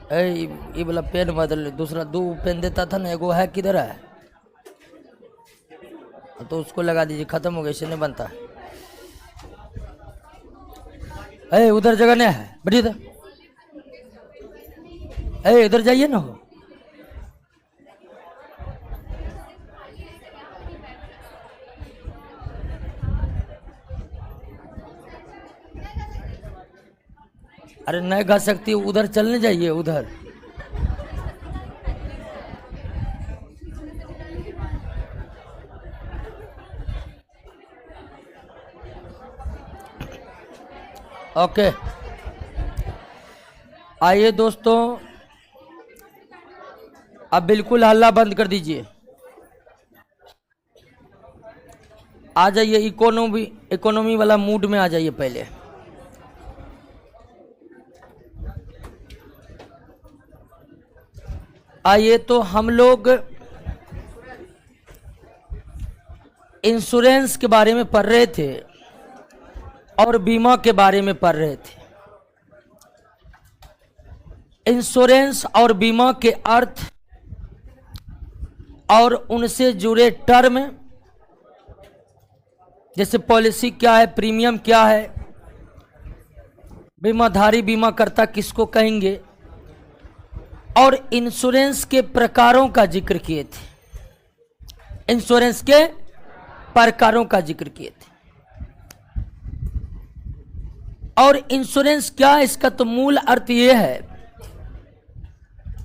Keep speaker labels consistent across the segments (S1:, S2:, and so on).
S1: ये वाला पेन बदल, दूसरा दो पेन देता था ना, एगो है किधर है, तो उसको लगा दीजिए, खत्म हो गया, इससे नहीं बनता। उधर जगह नहीं है, बढ़िया इधर, इधर जाइए ना। अरे नहीं गा सकती, उधर चलने जाइए उधर। ओके, आइए दोस्तों, अब बिल्कुल हल्ला बंद कर दीजिए। आ जाइए, इकोनॉमी वाला मूड में आ जाइए। पहले आइए, तो हम लोग इंश्योरेंस के बारे में पढ़ रहे थे और बीमा के बारे में पढ़ रहे थे। इंश्योरेंस और बीमा के अर्थ और उनसे जुड़े टर्म, जैसे पॉलिसी क्या है, प्रीमियम क्या है, बीमाधारी बीमाकर्ता किसको कहेंगे, और इंश्योरेंस के प्रकारों का जिक्र किए थे। इंश्योरेंस के प्रकारों का जिक्र किए थे। और इंश्योरेंस क्या है, इसका तो मूल अर्थ यह है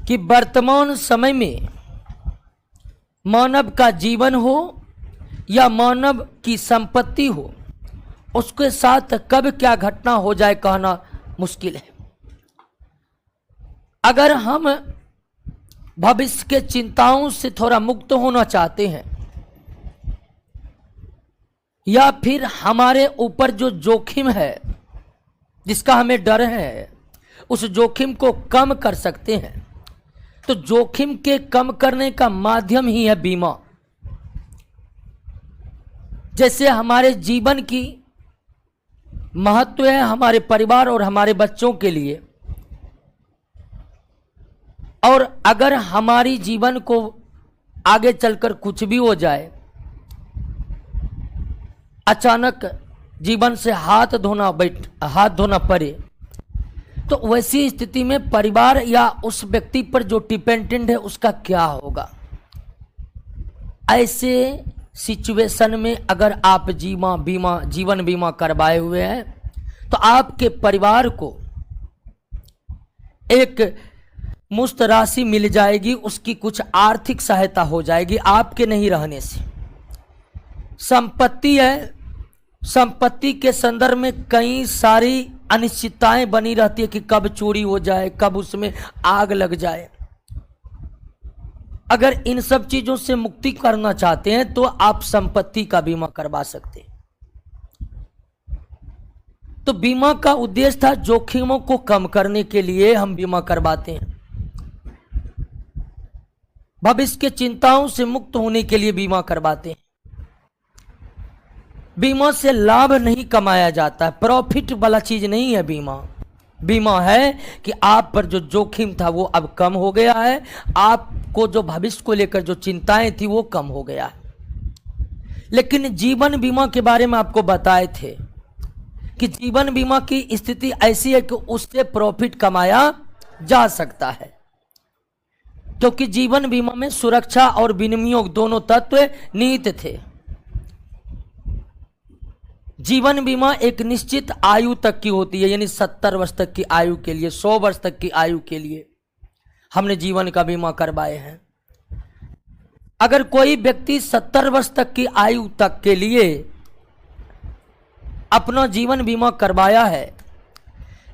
S1: कि वर्तमान समय में मानव का जीवन हो या मानव की संपत्ति हो, उसके साथ कब क्या घटना हो जाए कहना मुश्किल है। अगर हम भविष्य के चिंताओं से थोड़ा मुक्त होना चाहते हैं, या फिर हमारे ऊपर जो जोखिम है जिसका हमें डर है, उस जोखिम को कम कर सकते हैं, तो जोखिम के कम करने का माध्यम ही है बीमा। जैसे हमारे जीवन की महत्व है हमारे परिवार और हमारे बच्चों के लिए, और अगर हमारी जीवन को आगे चलकर कुछ भी हो जाए, अचानक जीवन से हाथ धोना पड़े, तो वैसी स्थिति में परिवार या उस व्यक्ति पर जो डिपेंडेंट है उसका क्या होगा। ऐसे सिचुएशन में अगर आप जीवन बीमा करवाए हुए हैं, तो आपके परिवार को एक मुफ्त राशि मिल जाएगी, उसकी कुछ आर्थिक सहायता हो जाएगी आपके नहीं रहने से। संपत्ति है, संपत्ति के संदर्भ में कई सारी अनिश्चितताएं बनी रहती है कि कब चोरी हो जाए, कब उसमें आग लग जाए। अगर इन सब चीजों से मुक्ति करना चाहते हैं तो आप संपत्ति का बीमा करवा सकते हैं। तो बीमा का उद्देश्य था जोखिमों को कम करने के लिए हम बीमा करवाते हैं। भविष्य के चिंताओं से मुक्त होने के लिए बीमा करवाते हैं। बीमा से लाभ नहीं कमाया जाता है, प्रॉफिट वाला चीज नहीं है बीमा। बीमा है कि आप पर जो जोखिम था वो अब कम हो गया है, आपको जो भविष्य को लेकर जो चिंताएं थी वो कम हो गया है। लेकिन जीवन बीमा के बारे में आपको बताए थे कि जीवन बीमा की स्थिति ऐसी है कि उससे प्रॉफिट कमाया जा सकता है, क्योंकि जीवन बीमा में सुरक्षा और विनियोग दोनों तत्व निहित थे। जीवन बीमा एक निश्चित आयु तक की होती है, यानी 70 वर्ष तक की आयु के लिए, 100 वर्ष तक की आयु के लिए हमने जीवन का बीमा करवाए हैं। अगर कोई व्यक्ति 70 वर्ष तक की आयु तक के लिए अपना जीवन बीमा करवाया है,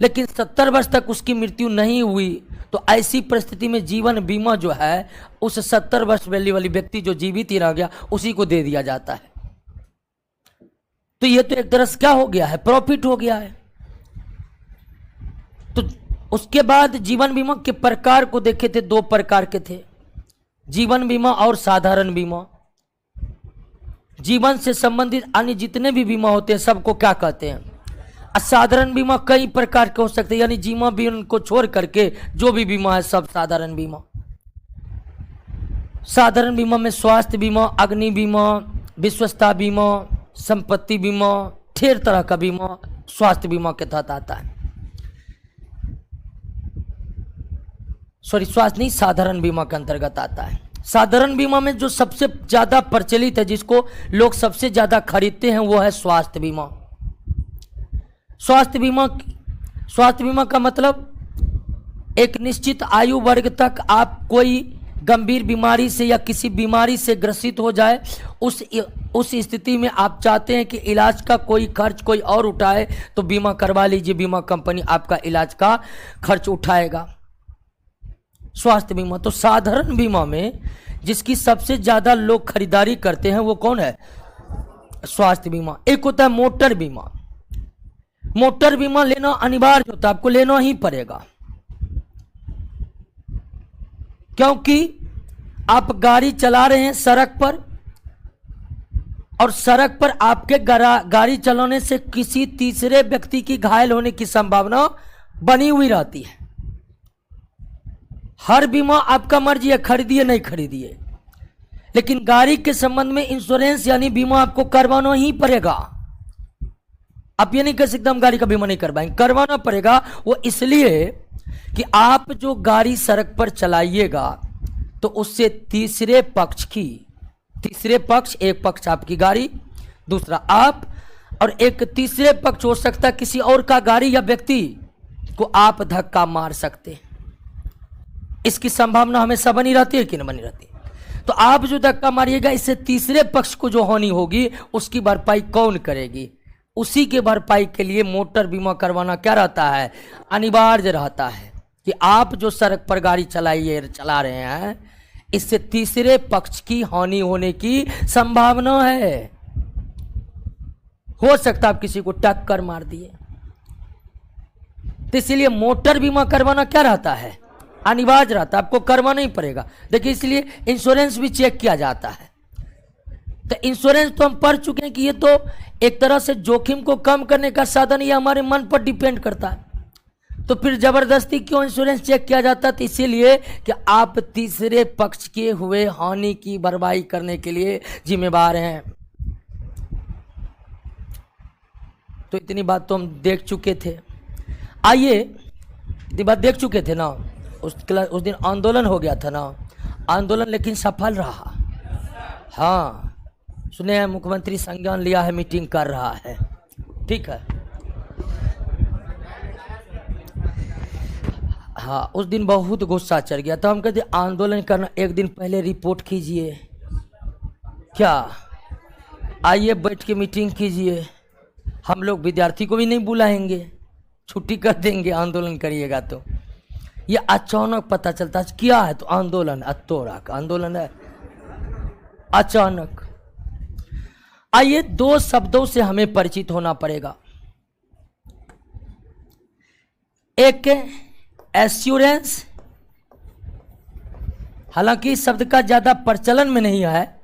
S1: लेकिन 70 वर्ष तक उसकी मृत्यु नहीं हुई, तो ऐसी परिस्थिति में जीवन बीमा जो है उस 70 वर्ष वाली व्यक्ति जो जीवित ही रह गया उसी को दे दिया जाता है। तो ये तो एक तरह से क्या हो गया है, प्रॉफिट हो गया है। तो उसके बाद जीवन बीमा के प्रकार को देखे थे, 2 प्रकार के थे, जीवन बीमा और साधारण बीमा। जीवन से संबंधित अन्य जितने भी बीमा होते हैं सबको क्या कहते हैं, साधारण बीमा कई प्रकार के हो सकते हैं, यानी जीवन बीमा को छोड़ करके जो भी बीमा है सब साधारण बीमा। साधारण बीमा में स्वास्थ्य बीमा, अग्नि बीमा, विश्वस्ता बीमा, संपत्ति बीमा, ढेर तरह का बीमा स्वास्थ्य बीमा के तहत आता है। स्वास्थ्य नहीं, साधारण बीमा के अंतर्गत आता है। साधारण बीमा में जो सबसे ज्यादा प्रचलित है, जिसको लोग सबसे ज्यादा खरीदते हैं, वो है स्वास्थ्य बीमा। स्वास्थ्य बीमा का मतलब एक निश्चित आयु वर्ग तक आप कोई गंभीर बीमारी से या किसी बीमारी से ग्रसित हो जाए, उस स्थिति में आप चाहते हैं कि इलाज का कोई खर्च कोई और उठाए, तो बीमा करवा लीजिए, बीमा कंपनी आपका इलाज का खर्च उठाएगा। स्वास्थ्य बीमा। तो साधारण बीमा में जिसकी सबसे ज्यादा लोग खरीदारी करते हैं वो कौन है? स्वास्थ्य बीमा। एक होता है मोटर बीमा। मोटर बीमा लेना अनिवार्य होता है, आपको लेना ही पड़ेगा, क्योंकि आप गाड़ी चला रहे हैं सड़क पर, और सड़क पर आपके गाड़ी चलाने से किसी तीसरे व्यक्ति की घायल होने की संभावना बनी हुई रहती है। हर बीमा आपका मर्जी है, खरीदिए नहीं खरीदिए, लेकिन गाड़ी के संबंध में इंश्योरेंस यानी बीमा आपको करवाना ही पड़ेगा। आप ये नहीं कह सकते हम गाड़ी का बीमा नहीं करवाएंगे, करवाना पड़ेगा। वो इसलिए कि आप जो गाड़ी सड़क पर चलाइएगा तो उससे तीसरे पक्ष, एक पक्ष आपकी गाड़ी, दूसरा आप, और एक तीसरे पक्ष हो सकता है किसी और का गाड़ी या व्यक्ति को आप धक्का मार सकते हैं। इसकी संभावना हमेशा बनी रहती है कि नहीं बनी रहती? तो आप जो धक्का मारिएगा, इससे तीसरे पक्ष को जो हानि होगी उसकी भरपाई कौन करेगी? उसी के भरपाई के लिए मोटर बीमा करवाना क्या रहता है? अनिवार्य रहता है कि आप जो सड़क पर गाड़ी चला रहे हैं, इससे तीसरे पक्ष की हानि होने की संभावना है। हो सकता है आप किसी को टक्कर मार दिए, तो इसलिए मोटर बीमा करवाना क्या रहता है? अनिवार्य रहता है, आपको करवाना ही पड़ेगा। देखिए, इसलिए इंश्योरेंस भी चेक किया जाता है। तो इंश्योरेंस तो हम पढ़ चुके हैं कि ये तो एक तरह से जोखिम को कम करने का साधन, ये हमारे मन पर डिपेंड करता है। तो फिर जबरदस्ती क्यों इंश्योरेंस चेक किया जाता है? तो इसीलिए कि आप तीसरे पक्ष के हुए हानि की भरपाई करने के लिए जिम्मेवार हैं। तो इतनी बात तो हम देख चुके थे। आइए, इतनी बात देख चुके थे ना। उस दिन आंदोलन हो गया था ना, आंदोलन लेकिन सफल रहा। हाँ, सुने हैं मुख्यमंत्री संज्ञान लिया है, मीटिंग कर रहा है, ठीक है। हाँ, उस दिन बहुत गुस्सा चढ़ गया था। हम कहते आंदोलन करना, एक दिन पहले रिपोर्ट कीजिए, क्या आइए बैठ के मीटिंग कीजिए। हम लोग विद्यार्थी को भी नहीं बुलाएंगे, छुट्टी कर देंगे आंदोलन करिएगा तो। ये अचानक पता चलता है क्या है, तो आंदोलन, अतोड़ा का आंदोलन है अचानक। आइए, दो शब्दों से हमें परिचित होना पड़ेगा। एक एश्योरेंस, हालांकि इस शब्द का ज्यादा प्रचलन में नहीं है,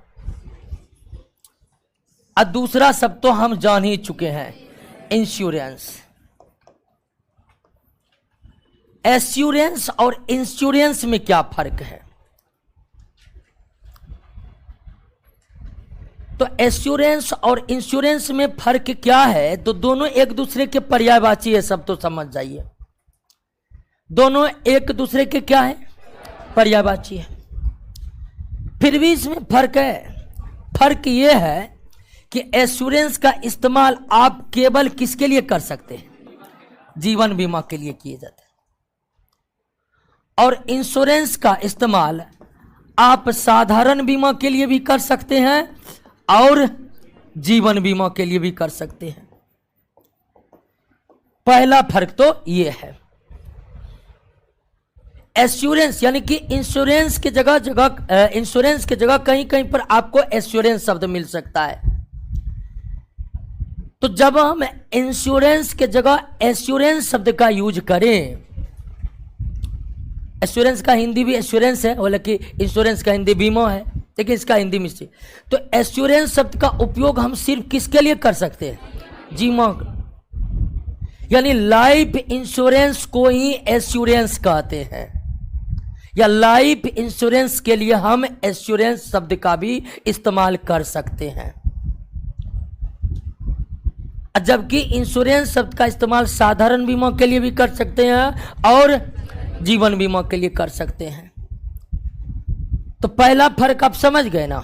S1: और दूसरा शब्द तो हम जान ही चुके हैं, इंश्योरेंस। एश्योरेंस और इंश्योरेंस में क्या फर्क है? तो एश्योरेंस और इंश्योरेंस में फर्क क्या है? तो दोनों एक दूसरे के पर्यायवाची है, सब तो समझ जाइए। दोनों एक दूसरे के क्या है? पर्यायवाची है। फिर भी इसमें फर्क है। फर्क यह है कि एश्योरेंस का इस्तेमाल आप केवल किसके लिए कर सकते हैं? जीवन बीमा के लिए किए जाते हैं। और इंश्योरेंस का इस्तेमाल आप साधारण बीमा के लिए भी कर सकते हैं और जीवन बीमा के लिए भी कर सकते हैं। पहला फर्क तो यह है। एश्योरेंस यानी कि इंश्योरेंस के जगह कहीं कहीं पर आपको एश्योरेंस शब्द मिल सकता है। तो जब हम इंश्योरेंस के जगह एश्योरेंस शब्द का यूज करें, एश्योरेंस का हिंदी भी एश्योरेंस है, हालांकि इंश्योरेंस का हिंदी बीमा है, लेकिन इसका हिंदी में से तो एश्योरेंस शब्द का उपयोग हम सिर्फ किसके लिए कर सकते हैं? जीवन। यानी लाइफ इंश्योरेंस को ही एश्योरेंस कहते हैं, या लाइफ इंश्योरेंस के लिए हम एश्योरेंस शब्द का भी इस्तेमाल कर सकते हैं, जबकि इंश्योरेंस शब्द का इस्तेमाल साधारण बीमा के लिए भी कर सकते हैं और जीवन बीमा के लिए कर सकते हैं। तो पहला फर्क आप समझ गए ना।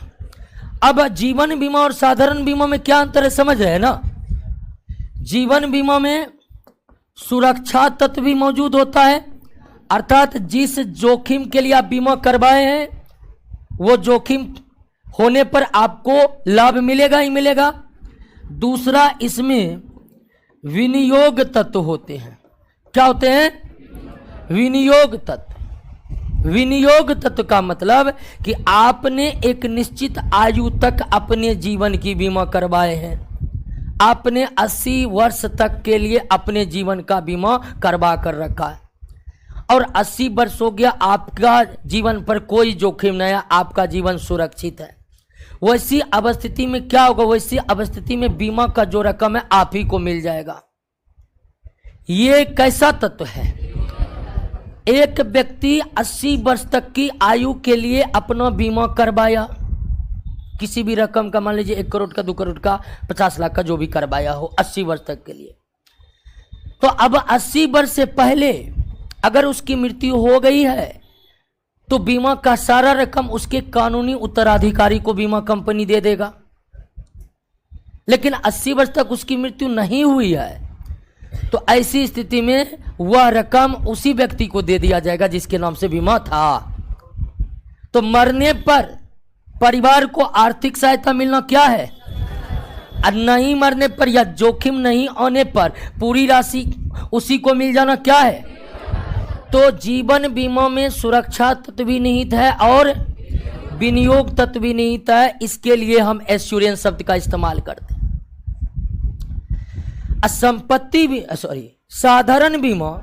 S1: अब जीवन बीमा और साधारण बीमा में क्या अंतर है, समझ रहे हैं ना। जीवन बीमा में सुरक्षा तत्व भी मौजूद होता है, अर्थात जिस जोखिम के लिए आप बीमा करवाए हैं वो जोखिम होने पर आपको लाभ मिलेगा ही मिलेगा। दूसरा, इसमें विनियोग तत्व होते हैं। क्या होते हैं? विनियोग तत्व। विनियोग तत्व का मतलब कि आपने एक निश्चित आयु तक अपने जीवन की बीमा करवाए हैं, आपने 80 वर्ष तक के लिए अपने जीवन का बीमा करवा कर रखा है और 80 वर्ष हो गया, आपका जीवन पर कोई जोखिम नहीं है, आपका जीवन सुरक्षित है। वैसी अवस्थिति में क्या होगा? वैसी अवस्थिति में बीमा का जो रकम है आप ही को मिल जाएगा। ये कैसा तत्व है? एक व्यक्ति 80 वर्ष तक की आयु के लिए अपना बीमा करवाया, किसी भी रकम का, मान लीजिए 1 करोड़ का, 2 करोड़ का, 50 लाख का, जो भी करवाया हो 80 वर्ष तक के लिए। तो अब 80 वर्ष से पहले अगर उसकी मृत्यु हो गई है तो बीमा का सारा रकम उसके कानूनी उत्तराधिकारी को बीमा कंपनी दे देगा। लेकिन 80 वर्ष तक उसकी मृत्यु नहीं हुई है तो ऐसी स्थिति में वह रकम उसी व्यक्ति को दे दिया जाएगा जिसके नाम से बीमा था। तो मरने पर परिवार को आर्थिक सहायता मिलना क्या है? और नहीं मरने पर या जोखिम नहीं आने पर पूरी राशि उसी को मिल जाना क्या है? तो जीवन बीमा में सुरक्षा तत्व भी निहित है और विनियोग तत्व भी निहित है। इसके लिए हम एश्योरेंस शब्द का इस्तेमाल करते हैं। संपत्ति भी साधारण बीमा,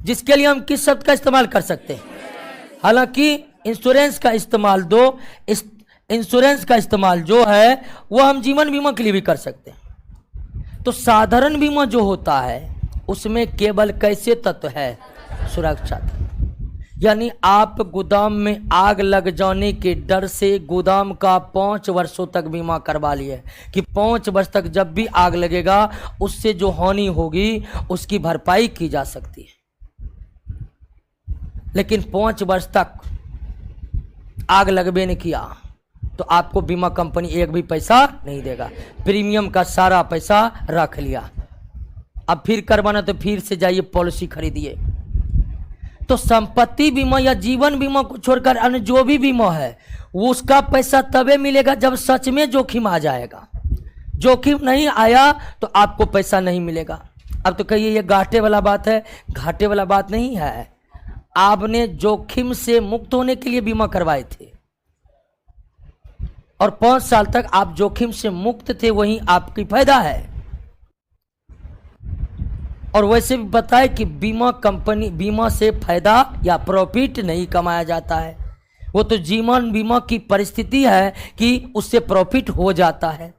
S1: जिसके लिए हम किस शब्द का इस्तेमाल कर सकते हैं? हालांकि इंश्योरेंस का इस्तेमाल इंश्योरेंस का इस्तेमाल जो है वो हम जीवन बीमा के लिए भी कर सकते हैं। तो साधारण बीमा जो होता है उसमें केवल कैसे तत्व है? सुरक्षा तत्व। यानी आप गोदाम में आग लग जाने के डर से गोदाम का 5 वर्षों तक बीमा करवा लिए कि 5 वर्ष तक जब भी आग लगेगा उससे जो हानि होगी उसकी भरपाई की जा सकती है। लेकिन 5 वर्ष तक आग लगबे नहीं किया तो आपको बीमा कंपनी एक भी पैसा नहीं देगा, प्रीमियम का सारा पैसा रख लिया। अब फिर करवाना तो फिर से जाइए पॉलिसी खरीदिए। तो संपत्ति बीमा या जीवन बीमा को छोड़कर अन्य जो भी बीमा है वो उसका पैसा तबे मिलेगा जब सच में जोखिम आ जाएगा। जोखिम नहीं आया तो आपको पैसा नहीं मिलेगा। अब तो कहिए ये घाटे वाला बात है, घाटे वाला बात नहीं है। आपने जोखिम से मुक्त होने के लिए बीमा करवाए थे और 5 साल तक आप जोखिम से मुक्त थे, वही आपकी फायदा है। और वैसे भी बताए कि बीमा से फायदा या प्रॉफिट नहीं कमाया जाता है, वो तो जीवन बीमा की परिस्थिति है कि उससे प्रॉफिट हो जाता है,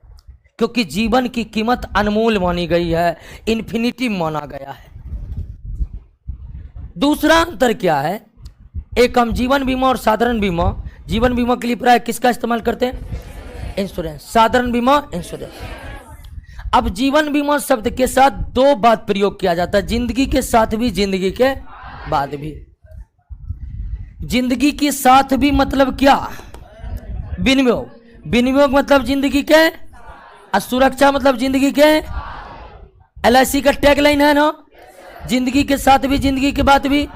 S1: क्योंकि जीवन की कीमत अनमोल मानी गई है, इन्फिनिटी माना गया है। दूसरा अंतर क्या है? एक हम जीवन बीमा और साधारण बीमा, जीवन बीमा के लिए प्राय किसका इस्तेमाल करते हैं? इंश्योरेंस। साधारण बीमा इंश्योरेंस। अब जीवन बीमा शब्द के साथ 2 बात प्रयोग किया जाता है, जिंदगी के साथ भी, जिंदगी के बाद भी। जिंदगी के साथ भी मतलब क्या? विनियोग। विनियोग मतलब जिंदगी के, और सुरक्षा मतलब जिंदगी के। LIC का टैगलाइन है ना, जिंदगी के साथ भी, जिंदगी के बाद भी।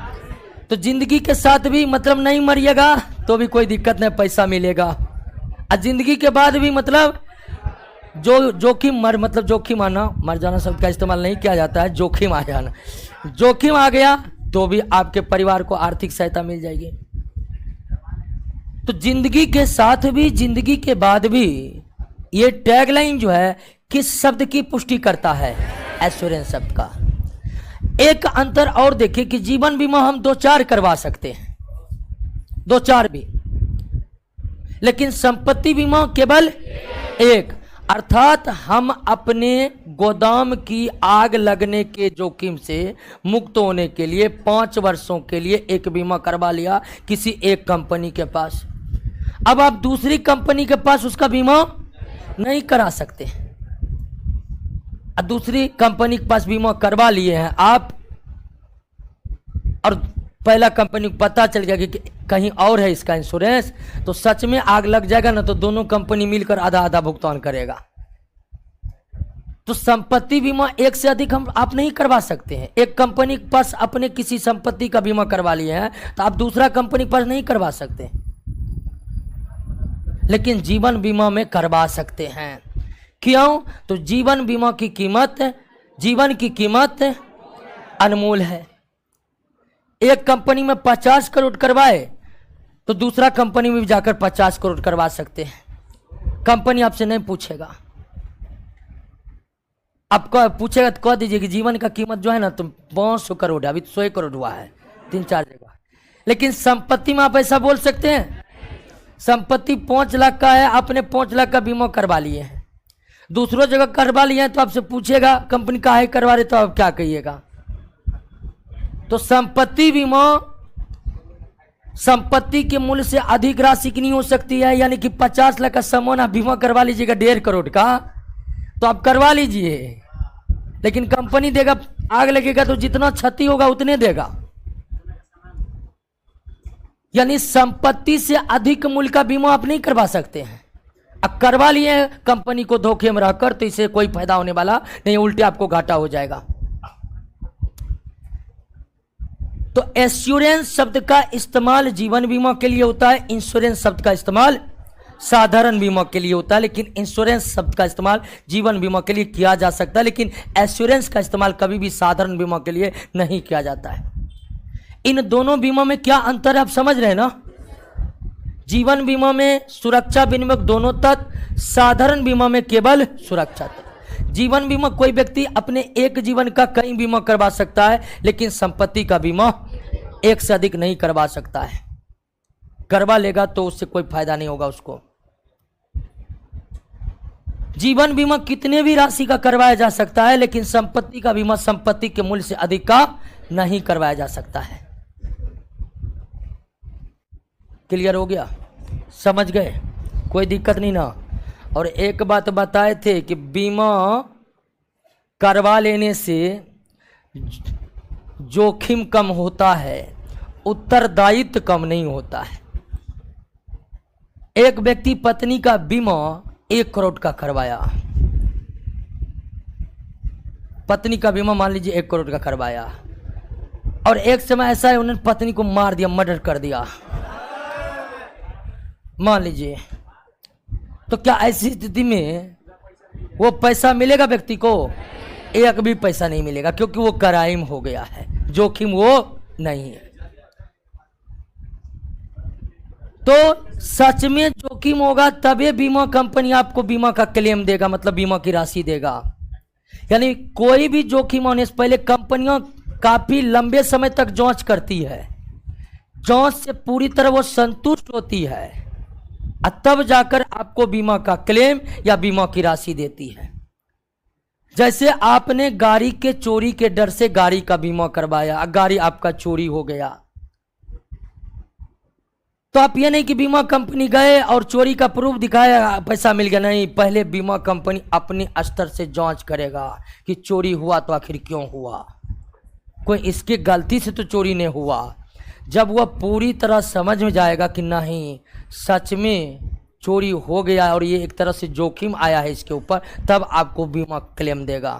S1: तो जिंदगी के साथ भी मतलब नहीं मरिएगा तो भी कोई दिक्कत नहीं, पैसा मिलेगा। और जिंदगी के बाद भी मतलब जो जोखिम मतलब जोखिम आना, मर जाना शब्द का इस्तेमाल नहीं किया जाता है, जोखिम आ जाना। जोखिम आ गया तो भी आपके परिवार को आर्थिक सहायता मिल जाएगी। तो जिंदगी के साथ भी, जिंदगी के बाद भी, ये टैगलाइन जो है किस शब्द की पुष्टि करता है? एश्योरेंस शब्द का। एक अंतर और देखिए कि जीवन बीमा हम 2-4 करवा सकते हैं, 2-4 भी, लेकिन संपत्ति बीमा केवल 1। अर्थात हम अपने गोदाम की आग लगने के जोखिम से मुक्त होने के लिए 5 वर्षों के लिए एक बीमा करवा लिया किसी एक कंपनी के पास। अब आप दूसरी कंपनी के पास उसका बीमा नहीं करा सकते। दूसरी कंपनी के पास बीमा करवा लिए हैं आप, और पहला कंपनी को पता चल गया कि कहीं और है इसका इंश्योरेंस, तो सच में आग लग जाएगा ना, तो दोनों कंपनी मिलकर आधा आधा भुगतान करेगा। तो संपत्ति बीमा एक से अधिक आप नहीं करवा सकते हैं। एक कंपनी के पास अपने किसी संपत्ति का बीमा करवा लिए हैं तो आप दूसरा कंपनी के पास नहीं करवा सकते, लेकिन जीवन बीमा में करवा सकते हैं। क्यों? तो जीवन बीमा की कीमत, जीवन की कीमत अनमोल है। एक कंपनी में 50 करोड़ करवाए तो दूसरा कंपनी में भी जाकर 50 करोड़ करवा सकते हैं। कंपनी आपसे नहीं पूछेगा, आपको पूछेगा तो कह दीजिए कि जीवन का कीमत जो है ना तो 500 करोड़ है, अभी 100 करोड़ हुआ है 3-4 जगह। लेकिन संपत्ति में आप ऐसा बोल सकते हैं, संपत्ति 5 लाख का है, आपने 5 लाख का बीमा करवा लिए हैं, दूसरों जगह करवा लिए हैं, तो आपसे पूछेगा कंपनी का है करवा रहे, तो आप क्या कहिएगा? तो संपत्ति बीमा संपत्ति के मूल्य से अधिक राशि की नहीं हो सकती है। यानी कि 50 लाख का सामान आप बीमा करवा लीजिएगा 1.5 करोड़ का, तो आप करवा लीजिए, लेकिन कंपनी देगा, आग लगेगा तो जितना क्षति होगा उतने देगा। यानी संपत्ति से अधिक मूल्य का बीमा आप नहीं करवा सकते हैं। अब करवा लिए कंपनी को धोखे में रहकर, तो इससे कोई फायदा होने वाला नहीं, उल्टे आपको घाटा हो जाएगा। तो एश्योरेंस शब्द का इस्तेमाल जीवन बीमा के लिए होता है, इंश्योरेंस शब्द का इस्तेमाल साधारण बीमा के लिए होता है। लेकिन इंश्योरेंस शब्द का इस्तेमाल जीवन बीमा के लिए किया जा सकता है, लेकिन एश्योरेंस का इस्तेमाल कभी भी साधारण बीमा के लिए नहीं किया जाता है। इन दोनों बीमा में क्या अंतर है आप समझ रहे हैं ना? जीवन बीमा में सुरक्षा विनिमय दोनों तत्व, साधारण बीमा में केवल सुरक्षा तत्व। जीवन बीमा कोई व्यक्ति अपने एक जीवन का कई बीमा करवा सकता है, लेकिन संपत्ति का बीमा एक से अधिक नहीं करवा सकता है। करवा लेगा तो उससे कोई फायदा नहीं होगा उसको। जीवन बीमा कितने भी राशि का करवाया जा सकता है, लेकिन संपत्ति का बीमा संपत्ति के मूल्य से अधिक का नहीं करवाया जा सकता है। क्लियर हो गया? समझ गए? कोई दिक्कत नहीं ना? और एक बात बताए थे कि बीमा करवा लेने से जोखिम कम होता है, उत्तरदायित्व कम नहीं होता है। एक व्यक्ति पत्नी का बीमा 1 करोड़ का करवाया, पत्नी का बीमा मान लीजिए 1 करोड़ का करवाया, और एक समय ऐसा है उन्होंने पत्नी को मार दिया, मर्डर कर दिया मान लीजिए, तो क्या ऐसी स्थिति में वो पैसा मिलेगा व्यक्ति को? एक भी पैसा नहीं मिलेगा, क्योंकि वो क्राइम हो गया है, जोखिम वो नहीं है। तो सच में जोखिम होगा तभी बीमा कंपनी आपको बीमा का क्लेम देगा, मतलब बीमा की राशि देगा। यानी कोई भी जोखिम होने से पहले कंपनियां काफी लंबे समय तक जांच करती है, जांच से पूरी तरह वो संतुष्ट होती है, तब जाकर आपको बीमा का क्लेम या बीमा की राशि देती है। जैसे आपने गाड़ी के चोरी के डर से गाड़ी का बीमा करवाया, गाड़ी आपका चोरी हो गया, तो आप ये नहीं कि बीमा कंपनी गए और चोरी का प्रूफ दिखाया पैसा मिल गया, नहीं, पहले बीमा कंपनी अपने स्तर से जांच करेगा कि चोरी हुआ तो आखिर क्यों हुआ, कोई इसकी गलती से तो चोरी नहीं हुआ। जब वह पूरी तरह समझ में जाएगा कि नहीं सच में चोरी हो गया और ये एक तरह से जोखिम आया है इसके ऊपर, तब आपको बीमा क्लेम देगा।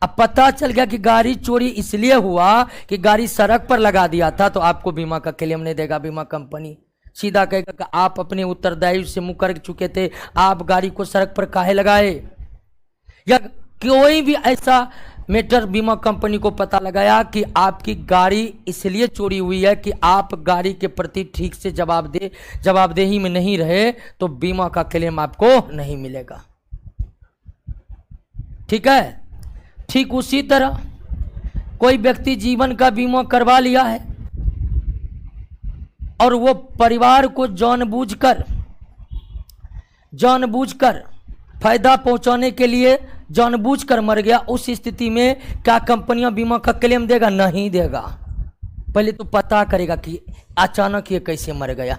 S1: अब पता चल गया कि गाड़ी चोरी इसलिए हुआ कि गाड़ी सड़क पर लगा दिया था, तो आपको बीमा का क्लेम नहीं देगा बीमा कंपनी। सीधा कहेगा कि आप अपने उत्तरदायित्व से मुकर चुके थे, आप गाड़ी को सड़क पर काहे लगाए, या कोई भी ऐसा मैटर बीमा कंपनी को पता लगाया कि आपकी गाड़ी इसलिए चोरी हुई है कि आप गाड़ी के प्रति ठीक से जवाबदेही में नहीं रहे, तो बीमा का क्लेम आपको नहीं मिलेगा। ठीक है? ठीक उसी तरह कोई व्यक्ति जीवन का बीमा करवा लिया है और वो परिवार को जानबूझकर फायदा पहुंचाने के लिए जानबूझकर मर गया, उस स्थिति में क्या कंपनियां बीमा का क्लेम देगा? नहीं देगा। पहले तो पता करेगा कि अचानक ये कैसे मर गया।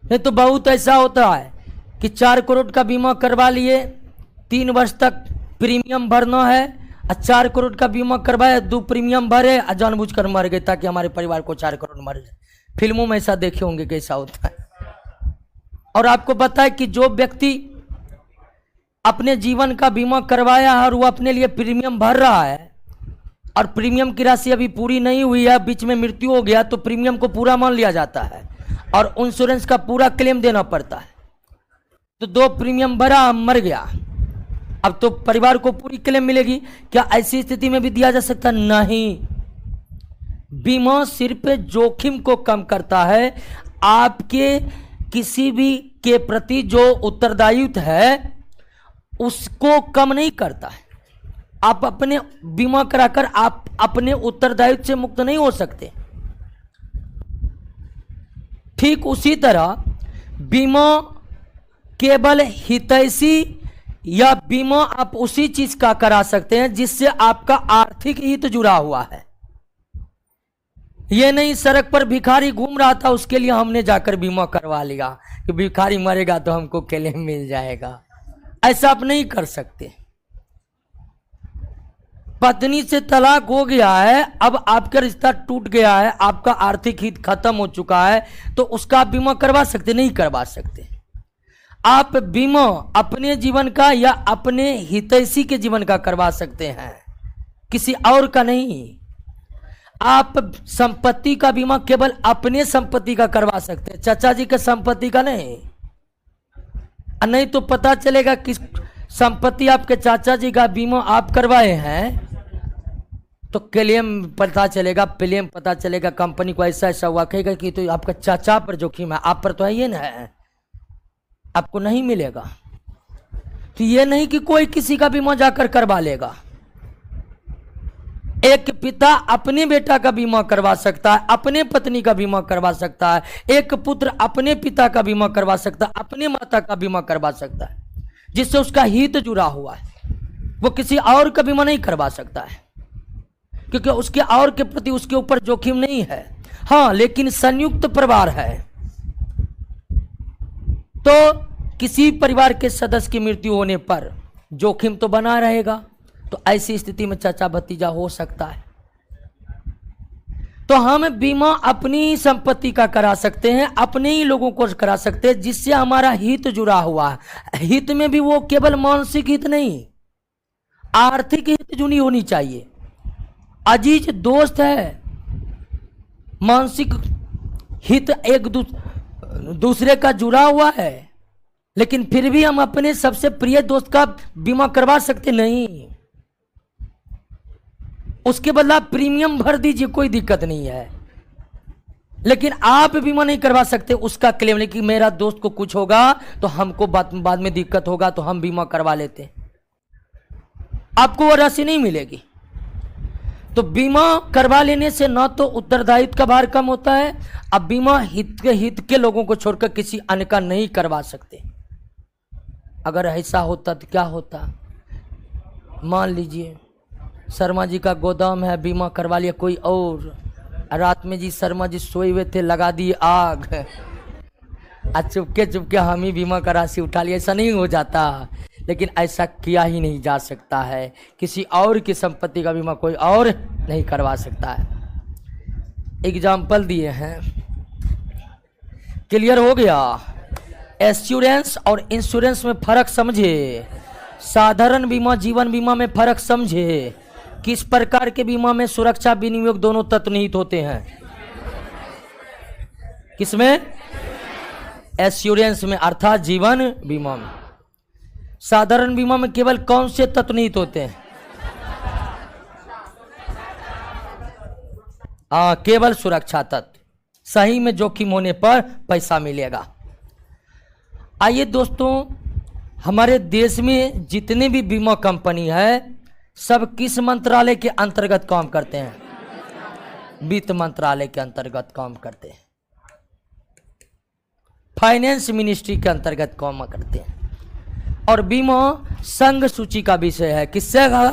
S1: नहीं तो बहुत ऐसा होता है कि 4 करोड़ का बीमा करवा लिए, 3 वर्ष तक प्रीमियम भरना है, 4 करोड़ का बीमा करवाया, 2 प्रीमियम भरे, जानबूझकर मर गए ताकि हमारे परिवार को 4 करोड़ मर जाए। फिल्मों में ऐसा देखे होंगे कैसा होता है। और आपको पता है कि जो व्यक्ति अपने जीवन का बीमा करवाया है और वो अपने लिए प्रीमियम भर रहा है और प्रीमियम की राशि अभी पूरी नहीं हुई है, बीच में मृत्यु हो गया, तो प्रीमियम को पूरा मान लिया जाता है और इंश्योरेंस का पूरा क्लेम देना पड़ता है। तो 2 प्रीमियम भरा, मर गया, अब तो परिवार को पूरी क्लेम मिलेगी। क्या ऐसी स्थिति में भी दिया जा सकता? नहीं। बीमा सिर्फ जोखिम को कम करता है, आपके किसी भी के प्रति जो उत्तरदायित्व है उसको कम नहीं करता है। आप अपने बीमा कराकर आप अपने उत्तरदायित्व से मुक्त नहीं हो सकते। ठीक उसी तरह बीमा केवल हितैषी या बीमा आप उसी चीज का करा सकते हैं जिससे आपका आर्थिक हित जुड़ा हुआ है। ये नहीं सड़क पर भिखारी घूम रहा था, उसके लिए हमने जाकर बीमा करवा लिया कि भिखारी मरेगा तो हमको क्लेम मिल जाएगा। ऐसा आप नहीं कर सकते। पत्नी से तलाक हो गया है, अब आपका रिश्ता टूट गया है, आपका आर्थिक हित खत्म हो चुका है, तो उसका आप बीमा करवा सकते? नहीं करवा सकते। आप बीमा अपने जीवन का या अपने हितैषी के जीवन का करवा सकते हैं, किसी और का नहीं। आप संपत्ति का बीमा केवल अपने संपत्ति का करवा सकते हैं, चाचा जी के संपत्ति का नहीं। नहीं तो पता चलेगा कि संपत्ति आपके चाचा जी का बीमा आप करवाए हैं तो क्लेम पता चलेगा, क्लेम पता चलेगा, कंपनी को ऐसा ऐसा हुआ, कहेगा कि तो आपका चाचा पर जोखिम है, आप पर तो है ये ना है, आपको नहीं मिलेगा। तो ये नहीं कि कोई किसी का बीमा जाकर करवा लेगा। एक पिता अपने बेटा का बीमा करवा सकता है, अपने पत्नी का बीमा करवा सकता है, एक पुत्र अपने पिता का बीमा करवा सकता है, अपने माता का बीमा करवा सकता है, जिससे उसका हित जुड़ा हुआ है। वो किसी और का बीमा नहीं करवा सकता है क्योंकि उसके और के प्रति उसके ऊपर जोखिम नहीं है। हाँ, लेकिन संयुक्त परिवार है तो किसी परिवार के सदस्य की मृत्यु होने पर जोखिम तो बना रहेगा। तो ऐसी स्थिति में चाचा भतीजा हो सकता है। तो हम बीमा अपनी संपत्ति का करा सकते हैं, अपने ही लोगों को करा सकते हैं जिससे हमारा हित जुड़ा हुआ है। हित में भी वो केवल मानसिक हित नहीं, आर्थिक हित जुड़ी होनी चाहिए। अजीज दोस्त है, मानसिक हित एक दूसरे का जुड़ा हुआ है, लेकिन फिर भी हम अपने सबसे प्रिय दोस्त का बीमा करवा सकते नहीं। उसके बदला प्रीमियम भर दीजिए, कोई दिक्कत नहीं है, लेकिन आप बीमा नहीं करवा सकते उसका क्लेम नहीं कि मेरा दोस्त को कुछ होगा तो हमको बाद में दिक्कत होगा तो हम बीमा करवा लेते, आपको वो राशि नहीं मिलेगी। तो बीमा करवा लेने से न तो उत्तरदायित्व का भार कम होता है, अब बीमा हित के लोगों को छोड़कर किसी अन्य का नहीं करवा सकते। अगर ऐसा होता तो क्या होता? मान लीजिए शर्मा जी का गोदाम है, बीमा करवा लिया कोई और, रात में जी शर्मा जी सोए हुए थे, लगा दिए आग, चुपके चुपके हम ही बीमा का राशि उठा लिया, ऐसा नहीं हो जाता। लेकिन ऐसा किया ही नहीं जा सकता है, किसी और की संपत्ति का बीमा कोई और नहीं करवा सकता है। एग्जाम्पल दिए हैं, क्लियर हो गया? एश्योरेंस और इंश्योरेंस में फर्क समझे, साधारण बीमा जीवन बीमा में फर्क समझे। किस प्रकार के बीमा में सुरक्षा विनियोग दोनों तत्व निहित होते हैं? किसमें? एश्योरेंस में अर्थात जीवन बीमा में। साधारण बीमा में केवल कौन से तत्व निहित होते हैं? केवल सुरक्षा तत्व। सही में जोखिम होने पर पैसा मिलेगा। आइए दोस्तों, हमारे देश में जितने भी बीमा कंपनी है सब किस मंत्रालय के अंतर्गत काम करते हैं? वित्त मंत्रालय के अंतर्गत काम करते हैं। फाइनेंस मिनिस्ट्री के अंतर्गत काम करते हैं। और बीमा संघ सूची का विषय है। किससे कहा?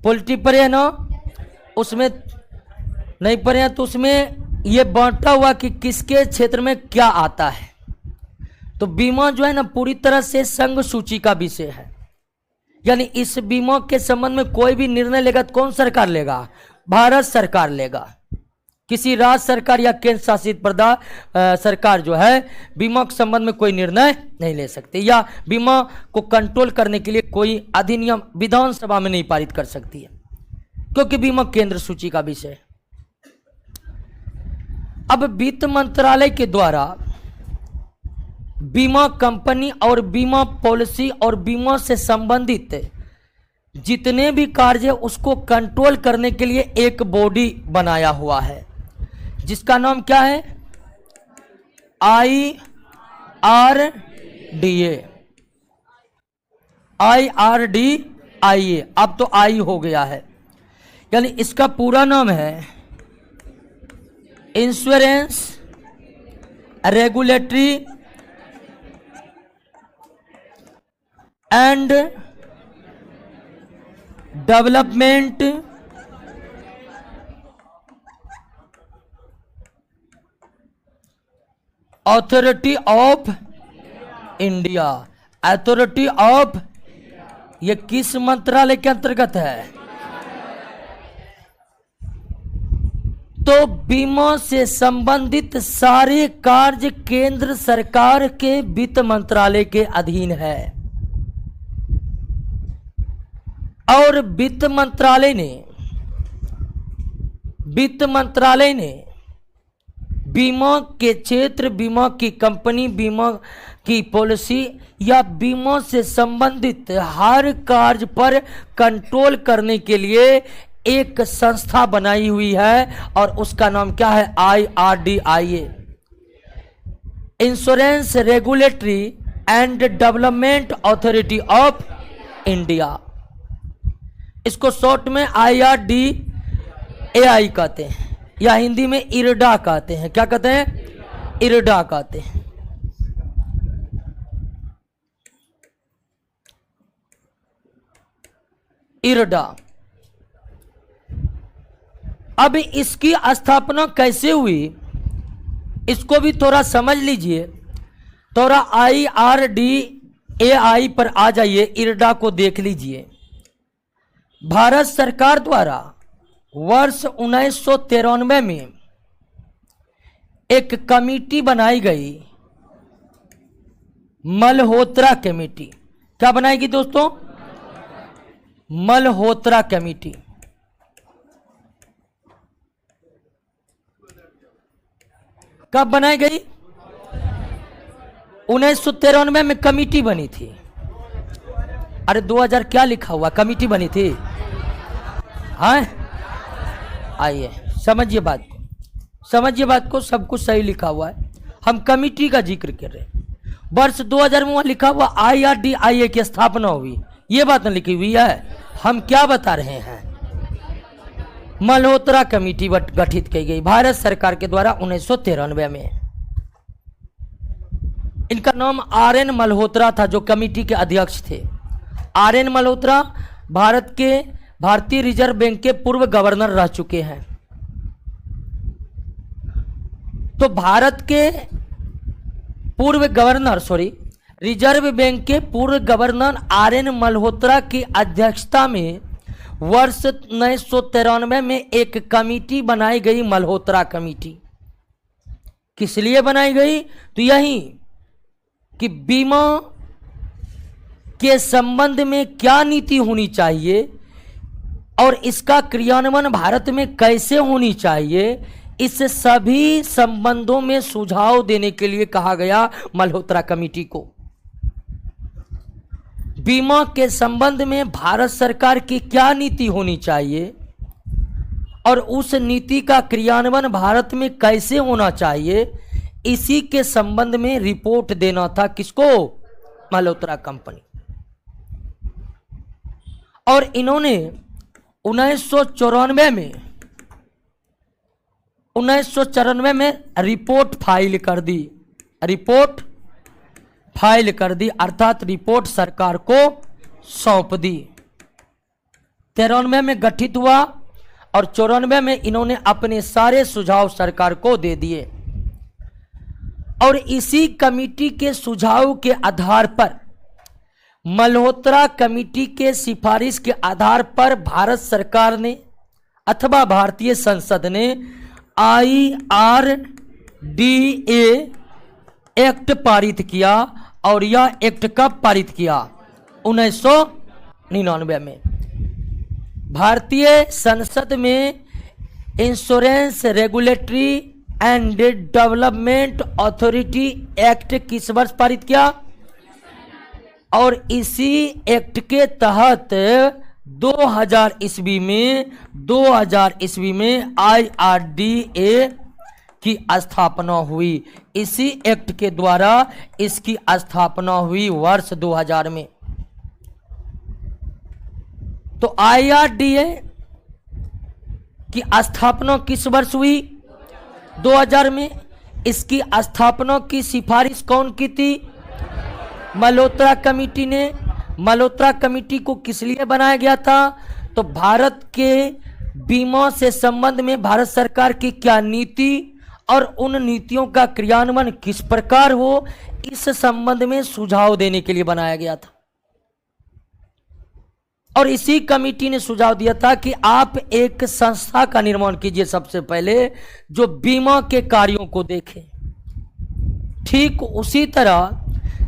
S1: पॉलिटी पढ़े है ना, उसमें नहीं पढ़े हैं तो उसमें ये बांटा हुआ कि किसके क्षेत्र में क्या आता है। तो बीमा जो है ना पूरी तरह से संघ सूची का विषय है, यानी इस बीमा के संबंध में कोई भी निर्णय लेगा तो कौन सरकार लेगा? भारत सरकार लेगा। किसी राज्य सरकार या केंद्र शासित प्रदेश सरकार जो है बीमा के संबंध में कोई निर्णय नहीं ले सकती, या बीमा को कंट्रोल करने के लिए कोई अधिनियम विधानसभा में नहीं पारित कर सकती है, क्योंकि बीमा केंद्र सूची का विषय है। अब वित्त मंत्रालय के द्वारा बीमा कंपनी और बीमा पॉलिसी और बीमा से संबंधित जितने भी कार्य उसको कंट्रोल करने के लिए एक बॉडी बनाया हुआ है, जिसका नाम क्या है? IRDA। अब तो आई हो गया है, यानी इसका पूरा नाम है insurance regulatory and development authority of India. Authority of, ये किस मंत्रालय के अंतर्गत है? तो बीमा से संबंधित सारे कार्य केंद्र सरकार के वित्त मंत्रालय के अधीन है। और वित्त मंत्रालय ने बीमा के क्षेत्र, बीमा की कंपनी, बीमा की पॉलिसी या बीमा से संबंधित हर कार्य पर कंट्रोल करने के लिए एक संस्था बनाई हुई है, और उसका नाम क्या है? IRDA, insurance regulatory and development authority of India. इसको शॉर्ट में IRDAI कहते हैं, या हिंदी में इरडा कहते हैं। क्या कहते हैं? इरडा कहते हैं। इरडा। अब इसकी स्थापना कैसे हुई इसको भी थोड़ा समझ लीजिए। थोड़ा IRDAI पर आ जाइए, इरडा को देख लीजिए। भारत सरकार द्वारा वर्ष 1993 में एक कमेटी बनाई गई, मल्होत्रा कमेटी। क्या बनाएगी दोस्तों? मल्होत्रा कमेटी। कब बनाई गई? 1993 में कमेटी बनी थी। अरे 2000 क्या लिखा हुआ? कमेटी बनी थी। हाँ, आइए समझिए बात को, सब कुछ सही लिखा हुआ है। हम कमेटी का जिक्र कर रहे हैं। वर्ष 2000 में वहां लिखा हुआ IRDAI की स्थापना हुई, ये बात न लिखी हुई है। हम क्या बता रहे हैं? मल्होत्रा कमेटी गठित की गई भारत सरकार के द्वारा 1993 में। इनका नाम RN मल्होत्रा था, जो कमेटी के अध्यक्ष थे। RN मल्होत्रा भारतीय रिजर्व बैंक के पूर्व गवर्नर रह चुके हैं। तो भारत के रिजर्व बैंक के पूर्व गवर्नर RN मल्होत्रा की अध्यक्षता में वर्ष 1993 में एक कमेटी बनाई गई, मल्होत्रा कमेटी। किस लिए बनाई गई? तो यही कि बीमा के संबंध में क्या नीति होनी चाहिए और इसका क्रियान्वयन भारत में कैसे होनी चाहिए, इस सभी संबंधों में सुझाव देने के लिए कहा गया मल्होत्रा कमेटी को। बीमा के संबंध में भारत सरकार की क्या नीति होनी चाहिए और उस नीति का क्रियान्वयन भारत में कैसे होना चाहिए, इसी के संबंध में रिपोर्ट देना था। किसको? मल्होत्रा कंपनी। और इन्होंने 1994 में रिपोर्ट फाइल कर दी। रिपोर्ट फाइल कर दी, अर्थात रिपोर्ट सरकार को सौंप दी। 93 में गठित हुआ और 94 में इन्होंने अपने सारे सुझाव सरकार को दे दिए और इसी कमेटी के सुझाव के आधार पर, मल्होत्रा कमेटी के सिफारिश के आधार पर भारत सरकार ने अथवा भारतीय संसद ने IRDA एक्ट पारित किया। और यह एक्ट कब पारित किया? 1999 में। भारतीय संसद में insurance regulatory and development authority act किस वर्ष पारित किया? और इसी एक्ट के तहत 2000 ईस्वी में IRDA की स्थापना हुई। इसी एक्ट के द्वारा इसकी स्थापना हुई वर्ष 2000 में। तो IRDA की स्थापना किस वर्ष हुई? 2000 में। इसकी स्थापना की सिफारिश कौन की थी? मल्होत्रा कमेटी ने। मल्होत्रा कमेटी को किस लिए बनाया गया था? तो भारत के बीमा से संबंध में भारत सरकार की क्या नीति और उन नीतियों का क्रियान्वयन किस प्रकार हो, इस संबंध में सुझाव देने के लिए बनाया गया था। और इसी कमेटी ने सुझाव दिया था कि आप एक संस्था का निर्माण कीजिए सबसे पहले, जो बीमा के कार्यों को देखे। ठीक उसी तरह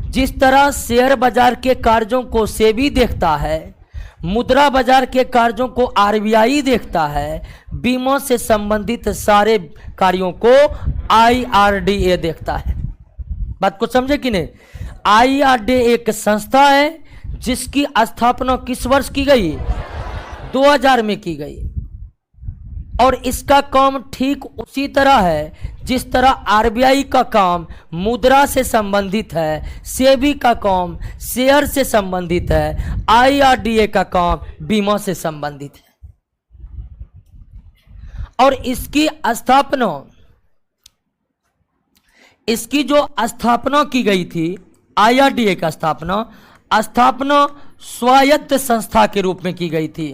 S1: जिस तरह शेयर बाजार के कार्यों को सेबी देखता है, मुद्रा बाजार के कार्यों को RBI देखता है, बीमा से संबंधित सारे कार्यों को IRDA देखता है। बात को समझे कि नहीं? IRDA एक संस्था है जिसकी स्थापना किस वर्ष की गई? 2000 में की गई। और इसका काम ठीक उसी तरह है जिस तरह RBI का काम मुद्रा से संबंधित है, सेबी का काम शेयर से संबंधित है, IRDA का काम बीमा से संबंधित है। और इसकी जो स्थापना की गई थी, IRDA का स्थापना स्वायत्त संस्था के रूप में की गई थी।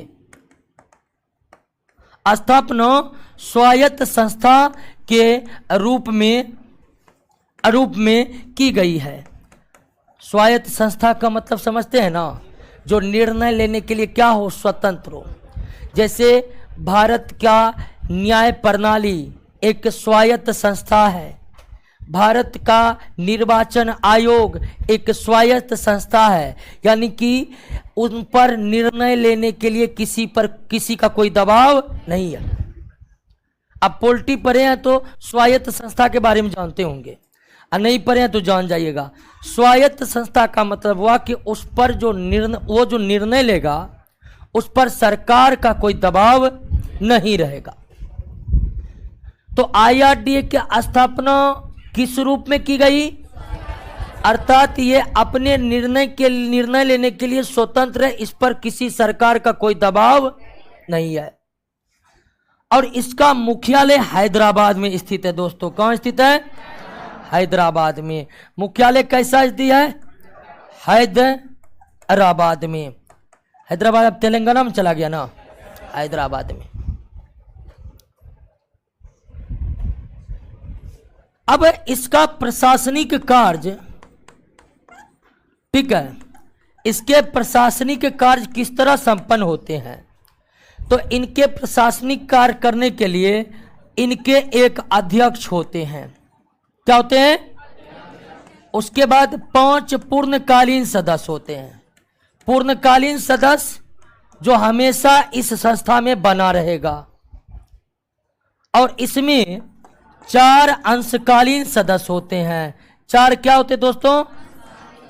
S1: स्थापना स्वायत्त संस्था के रूप में की गई है। स्वायत्त संस्था का मतलब समझते हैं ना? जो निर्णय लेने के लिए क्या हो, स्वतंत्र हो। जैसे भारत का न्याय प्रणाली एक स्वायत्त संस्था है, भारत का निर्वाचन आयोग एक स्वायत्त संस्था है, यानी कि उन पर निर्णय लेने के लिए किसी का कोई दबाव नहीं है। अब पॉलिटी पढ़े हैं तो स्वायत्त संस्था के बारे में जानते होंगे, और नहीं पढ़े हैं तो जान जाइएगा। स्वायत्त संस्था का मतलब हुआ कि उस पर जो निर्णय लेगा उस पर सरकार का कोई दबाव नहीं रहेगा। तो IRDA की स्थापना किस रूप में की गई? अर्थात ये अपने निर्णय लेने के लिए स्वतंत्र है, इस पर किसी सरकार का कोई दबाव नहीं है। और इसका मुख्यालय हैदराबाद में स्थित है। दोस्तों कहाँ स्थित है? हैदराबाद में। मुख्यालय कैसा स्थित है? हैदराबाद में। हैदराबाद अब तेलंगाना में चला गया ना, हैदराबाद में। अब इसका प्रशासनिक कार्य, ठीक है, इसके प्रशासनिक कार्य किस तरह संपन्न होते हैं? तो इनके प्रशासनिक कार्य करने के लिए इनके एक अध्यक्ष होते हैं। क्या होते हैं? उसके बाद 5 पूर्णकालीन सदस्य होते हैं। पूर्णकालीन सदस्य जो हमेशा इस संस्था में बना रहेगा। और इसमें 4 अंशकालीन सदस्य होते हैं। 4 क्या होते दोस्तों?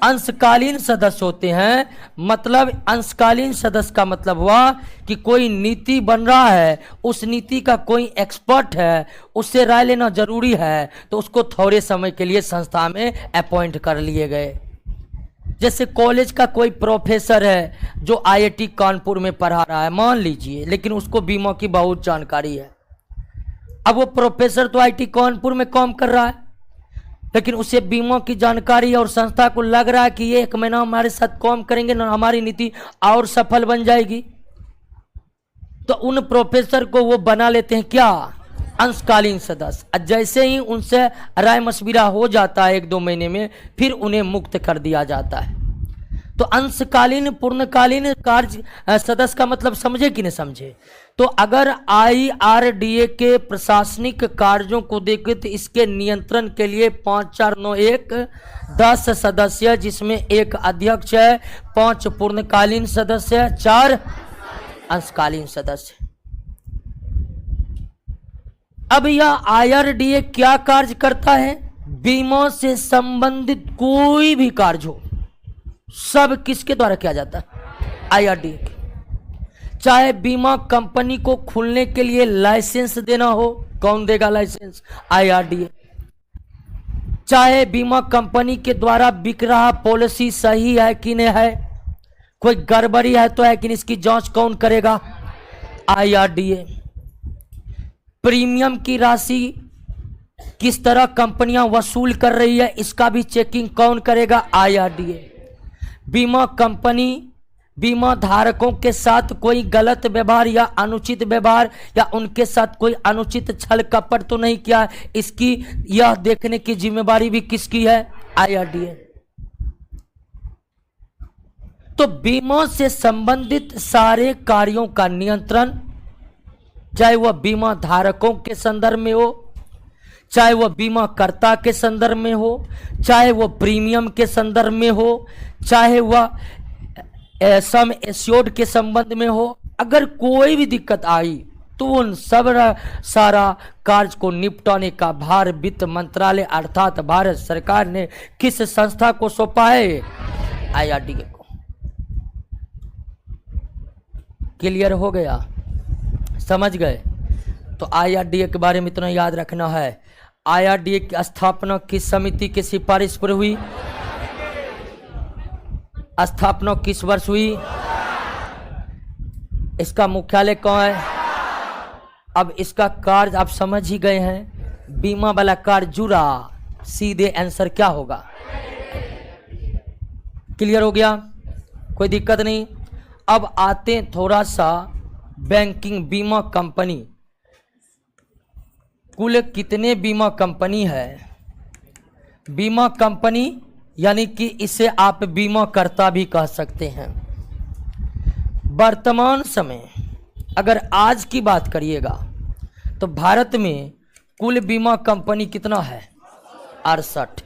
S1: अंशकालीन सदस्य होते हैं। मतलब अंशकालीन सदस्य का मतलब हुआ कि कोई नीति बन रहा है, उस नीति का कोई एक्सपर्ट है, उससे राय लेना जरूरी है, तो उसको थोड़े समय के लिए संस्था में अपॉइंट कर लिए गए। जैसे कॉलेज का कोई प्रोफेसर है जो IIT कानपुर में पढ़ा रहा है मान लीजिए, लेकिन उसको बीमा की बहुत जानकारी है। अब वो प्रोफेसर तो IIT कानपुर में काम कर रहा है, लेकिन उसे बीमा की जानकारी और संस्था को लग रहा है कि ये 1 महीना हमारे साथ काम करेंगे ना, हमारी नीति और सफल बन जाएगी, तो उन प्रोफेसर को वो बना लेते हैं क्या, अंशकालीन सदस्य। जैसे ही उनसे राय मशविरा हो जाता है 1-2 महीने में, फिर उन्हें मुक्त कर दिया जाता है। तो अंशकालीन पूर्णकालीन कार्य सदस्य का मतलब समझे कि नहीं समझे? तो अगर IRDA के प्रशासनिक कार्यों को देखें तो इसके नियंत्रण के लिए 5491 10 सदस्य, जिसमें 1 अध्यक्ष है, 5 पूर्णकालीन सदस्य, 4 अंशकालीन सदस्य। अब यह IRDA क्या कार्य करता है? बीमा से संबंधित कोई भी कार्य हो, सब किसके द्वारा किया जाता है? IRDA के। चाहे बीमा कंपनी को खुलने के लिए लाइसेंस देना हो, कौन देगा लाइसेंस? IRDA। चाहे बीमा कंपनी के द्वारा बिक रहा पॉलिसी सही है कि नहीं है, कोई गड़बड़ी है तो है कि नहीं, इसकी जांच कौन करेगा? IRDA। प्रीमियम की राशि किस तरह कंपनियां वसूल कर रही है, इसका भी चेकिंग कौन करेगा? IRDA। बीमा कंपनी बीमा धारकों के साथ कोई गलत व्यवहार या अनुचित व्यवहार या उनके साथ कोई अनुचित छल कपट तो नहीं किया, इसकी यह देखने की जिम्मेदारी भी किसकी है? IRDA। तो बीमा से संबंधित सारे कार्यों का नियंत्रण, चाहे वह बीमा धारकों के संदर्भ में हो, चाहे वह बीमाकर्ता के संदर्भ में हो, चाहे वह प्रीमियम के संदर्भ में हो, चाहे वह सम एश्योर्ड के संबंध में हो, अगर कोई भी दिक्कत आई तो उन सब सारा कार्य को निपटाने का भार वित्त मंत्रालय अर्थात भारत सरकार ने किस संस्था को सौंपा है? IRDA को। क्लियर हो गया? समझ गए? तो IRDA के बारे में इतना याद रखना है। IRDA की स्थापना किस समिति की सिफारिश पर हुई? स्थापना किस वर्ष हुई? इसका मुख्यालय कहाँ है? अब इसका कार्य आप समझ ही गए हैं, बीमा वाला कार्य जुड़ा, सीधे आंसर क्या होगा? क्लियर हो गया? कोई दिक्कत नहीं। अब आते हैं थोड़ा सा बैंकिंग बीमा कंपनी। कुल कितने बीमा कंपनी है? बीमा कंपनी यानी कि इसे आप बीमा करता भी कह सकते हैं। वर्तमान समय अगर आज की बात करिएगा तो भारत में कुल बीमा कंपनी कितना है? 68।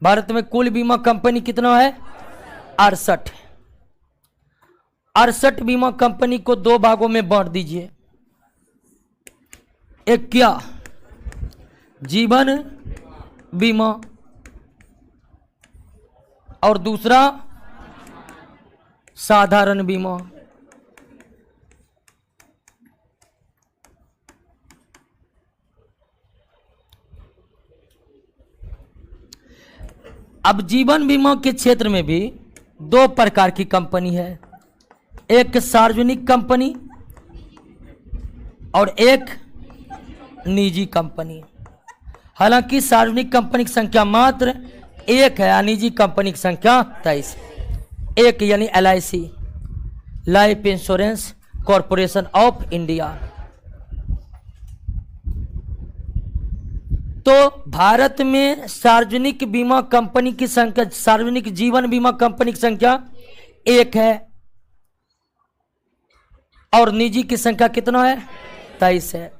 S1: भारत में कुल बीमा कंपनी कितना है? 68। 68 बीमा कंपनी को 2 भागों में बांट दीजिए। एक क्या? जीवन बीमा, और दूसरा साधारण बीमा। अब जीवन बीमा के क्षेत्र में भी 2 प्रकार की कंपनी है, एक सार्वजनिक कंपनी और एक निजी कंपनी। हालांकि सार्वजनिक कंपनी की संख्या मात्र 1 है, निजी कंपनी की संख्या 23। एक यानी LIC, life insurance corporation of India. तो भारत में सार्वजनिक बीमा कंपनी की संख्या, सार्वजनिक जीवन बीमा कंपनी की संख्या 1 है और निजी की संख्या कितना है? 23 है।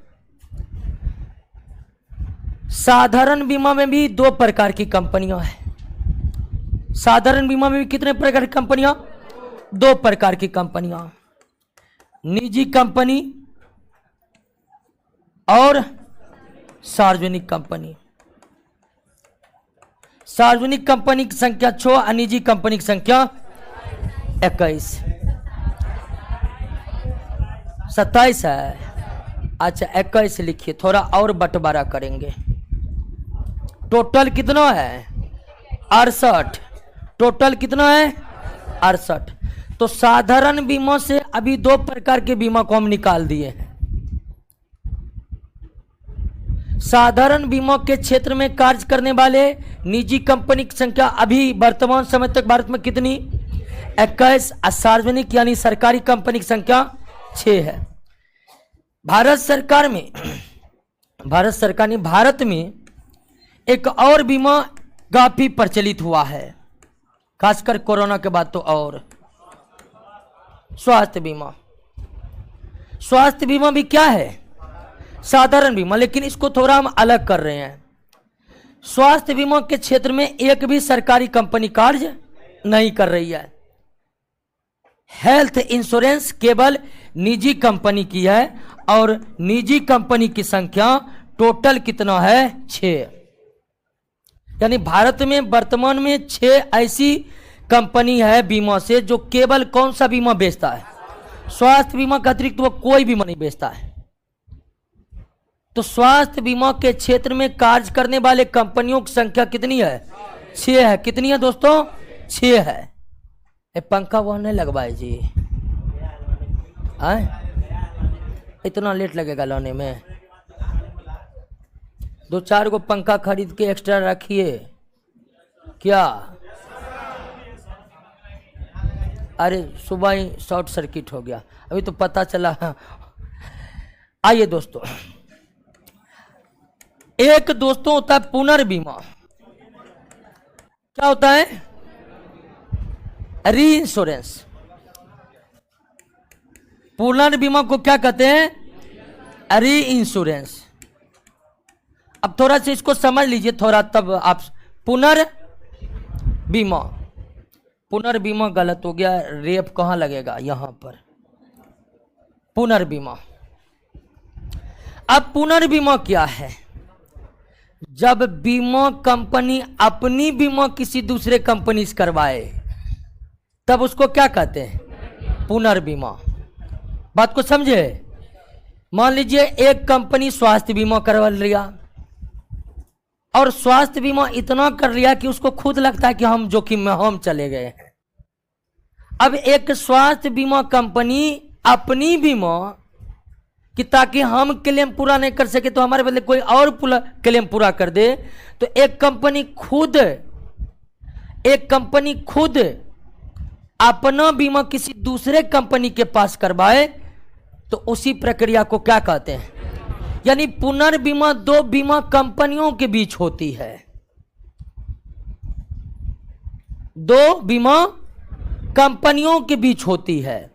S1: साधारण बीमा में भी 2 प्रकार की कंपनियां हैं। साधारण बीमा में भी कितने प्रकार की कंपनियां? 2 प्रकार की कंपनियां, निजी कंपनी और सार्वजनिक कंपनी। सार्वजनिक कंपनी की संख्या 6 और निजी कंपनी की संख्या 21। 27 है। अच्छा 21 लिखिए, थोड़ा और बंटवारा करेंगे। टोटल कितना है? 68। टोटल कितना है? 68। तो साधारण बीमा से अभी 2 प्रकार के बीमा को हम निकाल दिए हैं। साधारण बीमा के क्षेत्र में कार्य करने वाले निजी कंपनी की संख्या अभी वर्तमान समय तक भारत में कितनी? 21। सार्वजनिक यानी सरकारी कंपनी की संख्या 6 है। भारत सरकार ने भारत में एक और बीमा काफी प्रचलित हुआ है, खासकर कोरोना के बाद तो, और स्वास्थ्य बीमा। स्वास्थ्य बीमा भी क्या है? साधारण बीमा, लेकिन इसको थोड़ा हम अलग कर रहे हैं। स्वास्थ्य बीमा के क्षेत्र में एक भी सरकारी कंपनी कार्य नहीं कर रही है। हेल्थ इंश्योरेंस केवल निजी कंपनी की है और निजी कंपनी की संख्या टोटल कितना है? 6। यानी भारत में वर्तमान में 6 ऐसी कंपनी है बीमा से जो केवल कौन सा बीमा बेचता है? स्वास्थ्य बीमा का अतिरिक्त वो कोई बीमा नहीं बेचता है। तो स्वास्थ्य बीमा के क्षेत्र में कार्य करने वाले कंपनियों की संख्या कितनी है? 6 है। कितनी है दोस्तों? 6 है। ए पंखा वो नहीं लगवाए जी, आए? इतना लेट लगेगा लाने में? 2-4 को पंखा खरीद के एक्स्ट्रा रखिए क्या? अरे सुबह ही शॉर्ट सर्किट हो गया, अभी तो पता चला। आइए दोस्तों, एक दोस्तों होता है पुनर्बीमा। क्या होता है? री इंश्योरेंस। पुनर्बीमा को क्या कहते हैं? री इंश्योरेंस। अब थोड़ा सा इसको समझ लीजिए थोड़ा, तब आप पुनर्बीमा। पुनर्बीमा गलत हो गया, रेप कहां लगेगा? यहां पर पुनर्बीमा। अब पुनर्बीमा क्या है? जब बीमा कंपनी अपनी बीमा किसी दूसरे कंपनी से करवाए तब उसको क्या कहते हैं? पुनर्बीमा। बात को समझे? मान लीजिए एक कंपनी स्वास्थ्य बीमा करवा लिया और स्वास्थ्य बीमा इतना कर लिया कि उसको खुद लगता है कि हम जोखिम में हम चले गए हैं। अब एक स्वास्थ्य बीमा कंपनी अपनी बीमा कि ताकि हम क्लेम पूरा नहीं कर सके तो हमारे बदले कोई और क्लेम पूरा कर दे, तो एक कंपनी खुद अपना बीमा किसी दूसरे कंपनी के पास करवाए तो उसी प्रक्रिया को क्या कहते हैं? यानी पुनर्बीमा 2 बीमा कंपनियों के बीच होती है। 2 बीमा कंपनियों के बीच होती है।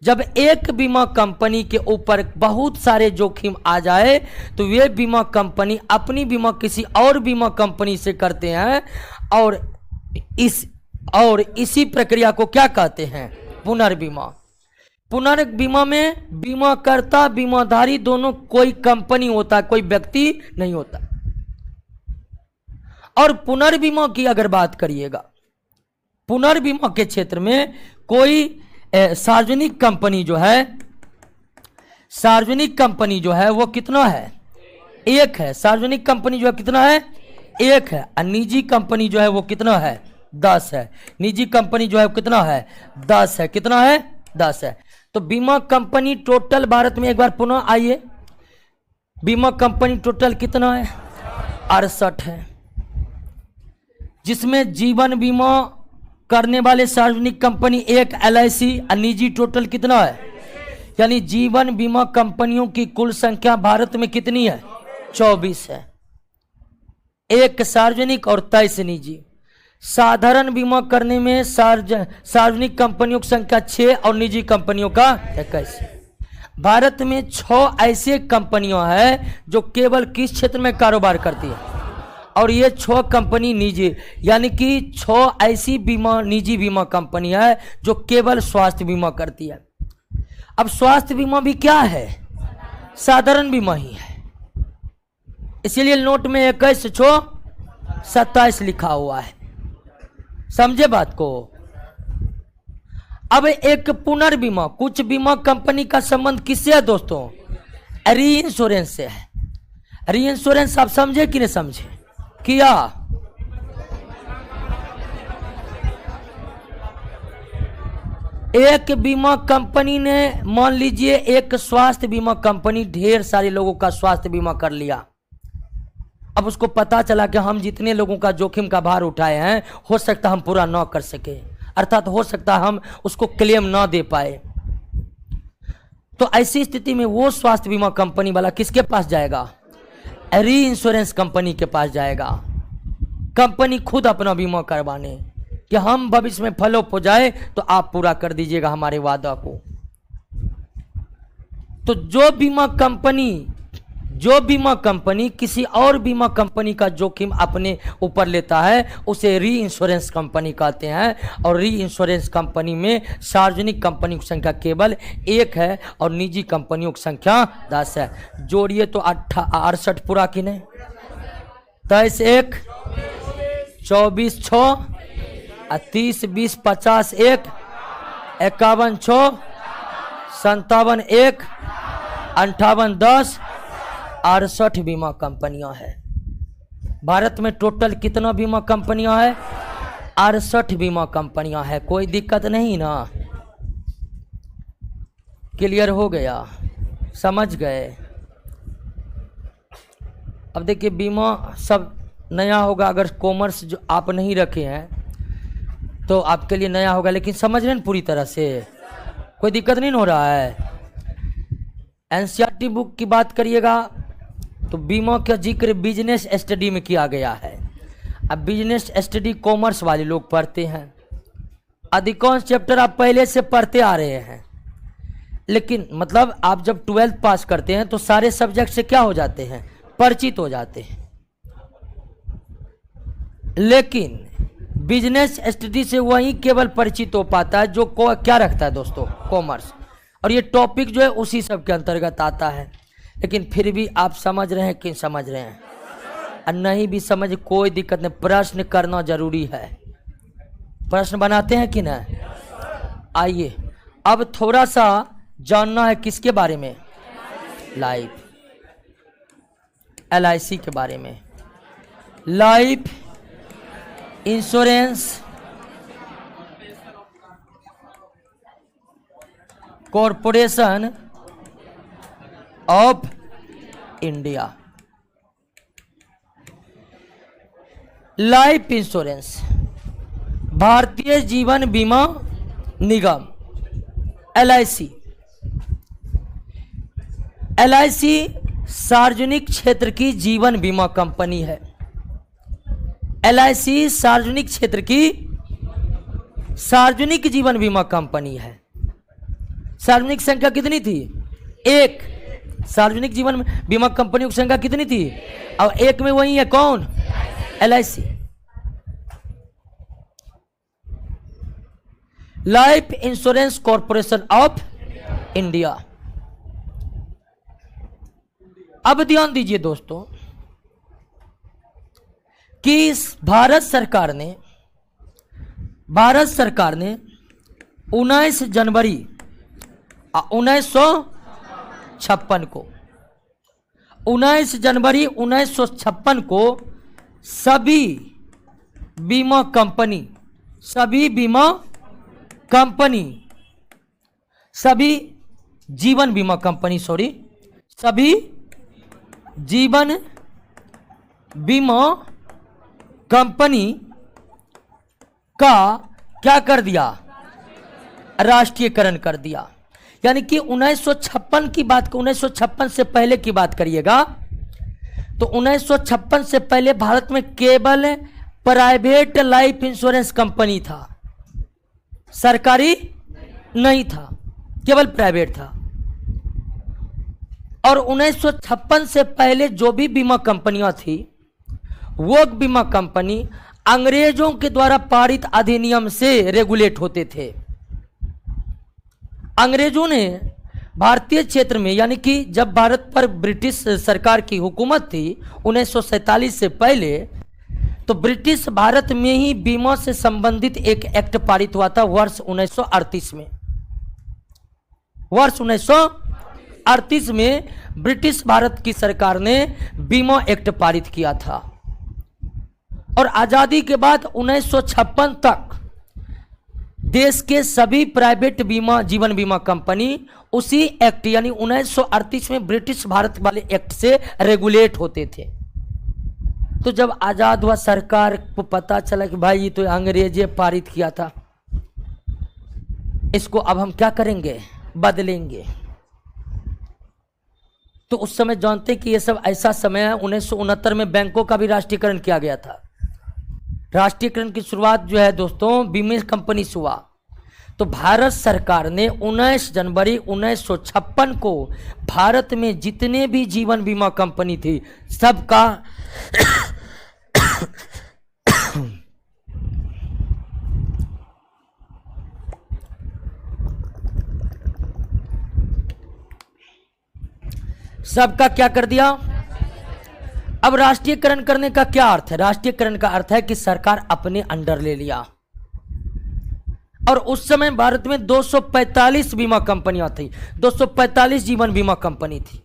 S1: जब एक बीमा कंपनी के ऊपर बहुत सारे जोखिम आ जाए तो वे बीमा कंपनी अपनी बीमा किसी और बीमा कंपनी से करते हैं और इसी प्रक्रिया को क्या कहते हैं? पुनर्बीमा। पुनर्बीमा में बीमाकर्ता बीमाधारी दोनों कोई कंपनी होता है, कोई व्यक्ति नहीं होता। और पुनर्बीमा की अगर बात करिएगा, पुनर्बीमा के क्षेत्र में कोई सार्वजनिक कंपनी जो है वो कितना है? 1 है। सार्वजनिक कंपनी जो है कितना है? 1 है। और निजी कंपनी जो है वो कितना है? 10 है। निजी कंपनी जो है कितना है? 10 है। कितना है? 10 है। तो बीमा कंपनी टोटल भारत में, एक बार पुनः आइए, बीमा कंपनी टोटल कितना है? 68 है, जिसमें जीवन बीमा करने वाले सार्वजनिक कंपनी 1 LIC और निजी टोटल कितना है? यानी जीवन बीमा कंपनियों की कुल संख्या भारत में कितनी है? 24 है। 1 सार्वजनिक और 23 निजी। साधारण बीमा करने में सार्वजनिक कंपनियों की संख्या 6 और निजी कंपनियों का 21। भारत में 6 ऐसे कंपनियां हैं जो केवल किस क्षेत्र में कारोबार करती है, और ये 6 कंपनी निजी, यानी कि 6 ऐसी निजी बीमा कंपनी है जो केवल स्वास्थ्य बीमा करती है। अब स्वास्थ्य बीमा भी क्या है? साधारण बीमा ही है। इसीलिए नोट में 21 से 6 27 लिखा हुआ है। समझे बात को? अब एक पुनर्बीमा, कुछ बीमा कंपनी का संबंध किससे है दोस्तों? री इंश्योरेंस से है। री इंश्योरेंस आप समझे कि नहीं समझे? किया? एक बीमा कंपनी ने, मान लीजिए एक स्वास्थ्य बीमा कंपनी ढेर सारे लोगों का स्वास्थ्य बीमा कर लिया, अब उसको पता चला कि हम जितने लोगों का जोखिम का भार उठाए हैं हो सकता हम पूरा ना कर सके, अर्थात हो सकता हम उसको क्लेम ना दे पाए। तो ऐसी स्थिति में वो स्वास्थ्य बीमा कंपनी वाला किसके पास जाएगा? री इंश्योरेंस कंपनी के पास जाएगा। कंपनी खुद अपना बीमा करवाने कि हम भविष्य में फॉलोअप हो जाए तो आप पूरा कर दीजिएगा हमारे वादा को। तो जो बीमा कंपनी किसी और बीमा कंपनी का जोखिम अपने ऊपर लेता है उसे री इंश्योरेंस कंपनी कहते हैं। और री इंश्योरेंस कंपनी में सार्वजनिक कंपनी की संख्या केवल 1 है और निजी कंपनियों की संख्या 10 है। जोड़िए तो 68 पूरा कि नहीं? 23 1 24 6 30 20 50 1 51 6 57 1 58 10 68 बीमा कंपनियां हैं। भारत में टोटल कितना बीमा कंपनियां हैं? 68 बीमा कंपनियां हैं। कोई दिक्कत नहीं ना? क्लियर हो गया? समझ गए? अब देखिए बीमा सब नया होगा। अगर कॉमर्स जो आप नहीं रखे हैं तो आपके लिए नया होगा, लेकिन समझ रहे हैं पूरी तरह से? कोई दिक्कत नहीं हो रहा है? एनसीईआरटी बुक की बात करिएगा तो बीमा का जिक्र बिजनेस स्टडी में किया गया है। अब बिजनेस स्टडी कॉमर्स वाले लोग पढ़ते हैं। अधिकांश चैप्टर आप पहले से पढ़ते आ रहे हैं, लेकिन मतलब आप जब 12th पास करते हैं तो सारे सब्जेक्ट से क्या हो जाते हैं? परिचित हो जाते हैं। लेकिन बिजनेस स्टडी से वही केवल परिचित हो पाता है जो क्या रखता है दोस्तों? कॉमर्स। और ये टॉपिक जो है उसी सब के अंतर्गत आता है। लेकिन फिर भी आप समझ रहे हैं कि समझ रहे हैं? और नहीं भी समझ कोई दिक्कत नहीं, प्रश्न करना जरूरी है। प्रश्न बनाते हैं कि नहीं? आइए अब थोड़ा सा जानना है किसके बारे में? लाइफ, LIC के बारे में। Life insurance corporation of India. Life insurance Bharatiya Jeevan बीमा निगम LIC। LIC सार्वजनिक क्षेत्र की जीवन बीमा कंपनी है। LIC सार्वजनिक क्षेत्र की सार्वजनिक जीवन बीमा कंपनी है। सार्वजनिक संख्या कितनी थी? 1। सार्वजनिक जीवन बीमा कंपनियों की संख्या कितनी थी? और 1 में वही है कौन? LIC। Life insurance corporation of India. अब ध्यान दीजिए दोस्तों कि भारत सरकार ने 19 जनवरी 1956 को 19 जनवरी 1956 को सभी बीमा कंपनी सभी जीवन बीमा कंपनी का क्या कर दिया? राष्ट्रीयकरण कर दिया। यानी कि 1956 की बात, 1956 से पहले की बात करिएगा तो 1956 से पहले भारत में केवल प्राइवेट लाइफ इंश्योरेंस कंपनी था, सरकारी नहीं था, केवल प्राइवेट था। और 1956 से पहले जो भी बीमा कंपनियां थी वो बीमा कंपनी अंग्रेजों के द्वारा पारित अधिनियम से रेगुलेट होते थे। अंग्रेजों ने भारतीय क्षेत्र में, यानी कि जब भारत पर ब्रिटिश सरकार की हुकूमत थी 1947 से पहले, तो ब्रिटिश भारत में ही बीमा से संबंधित एक एक्ट पारित हुआ था वर्ष 1938 में। वर्ष 1938 में ब्रिटिश भारत की सरकार ने बीमा एक्ट पारित किया था। और आजादी के बाद 1956 तक देश के सभी प्राइवेट जीवन बीमा कंपनी उसी एक्ट यानी 1938 में ब्रिटिश भारत वाले एक्ट से रेगुलेट होते थे। तो जब आजाद हुआ सरकार को पता चला कि भाई ये तो अंग्रेजे पारित किया था, इसको अब हम क्या करेंगे, बदलेंगे। तो उस समय जानते कि ये सब ऐसा समय है, 1969 में बैंकों का भी राष्ट्रीयकरण किया गया था। राष्ट्रीयकरण की शुरुआत जो है दोस्तों बीमा कंपनी से हुआ। तो भारत सरकार ने 19 जनवरी 1956 को भारत में जितने भी जीवन बीमा कंपनी थी सबका सबका क्या कर दिया। अब राष्ट्रीयकरण करने का क्या अर्थ है? राष्ट्रीयकरण का अर्थ है कि सरकार अपने अंडर ले लिया। और उस समय भारत में 245 बीमा कंपनियां थी, 245 जीवन बीमा कंपनी थी।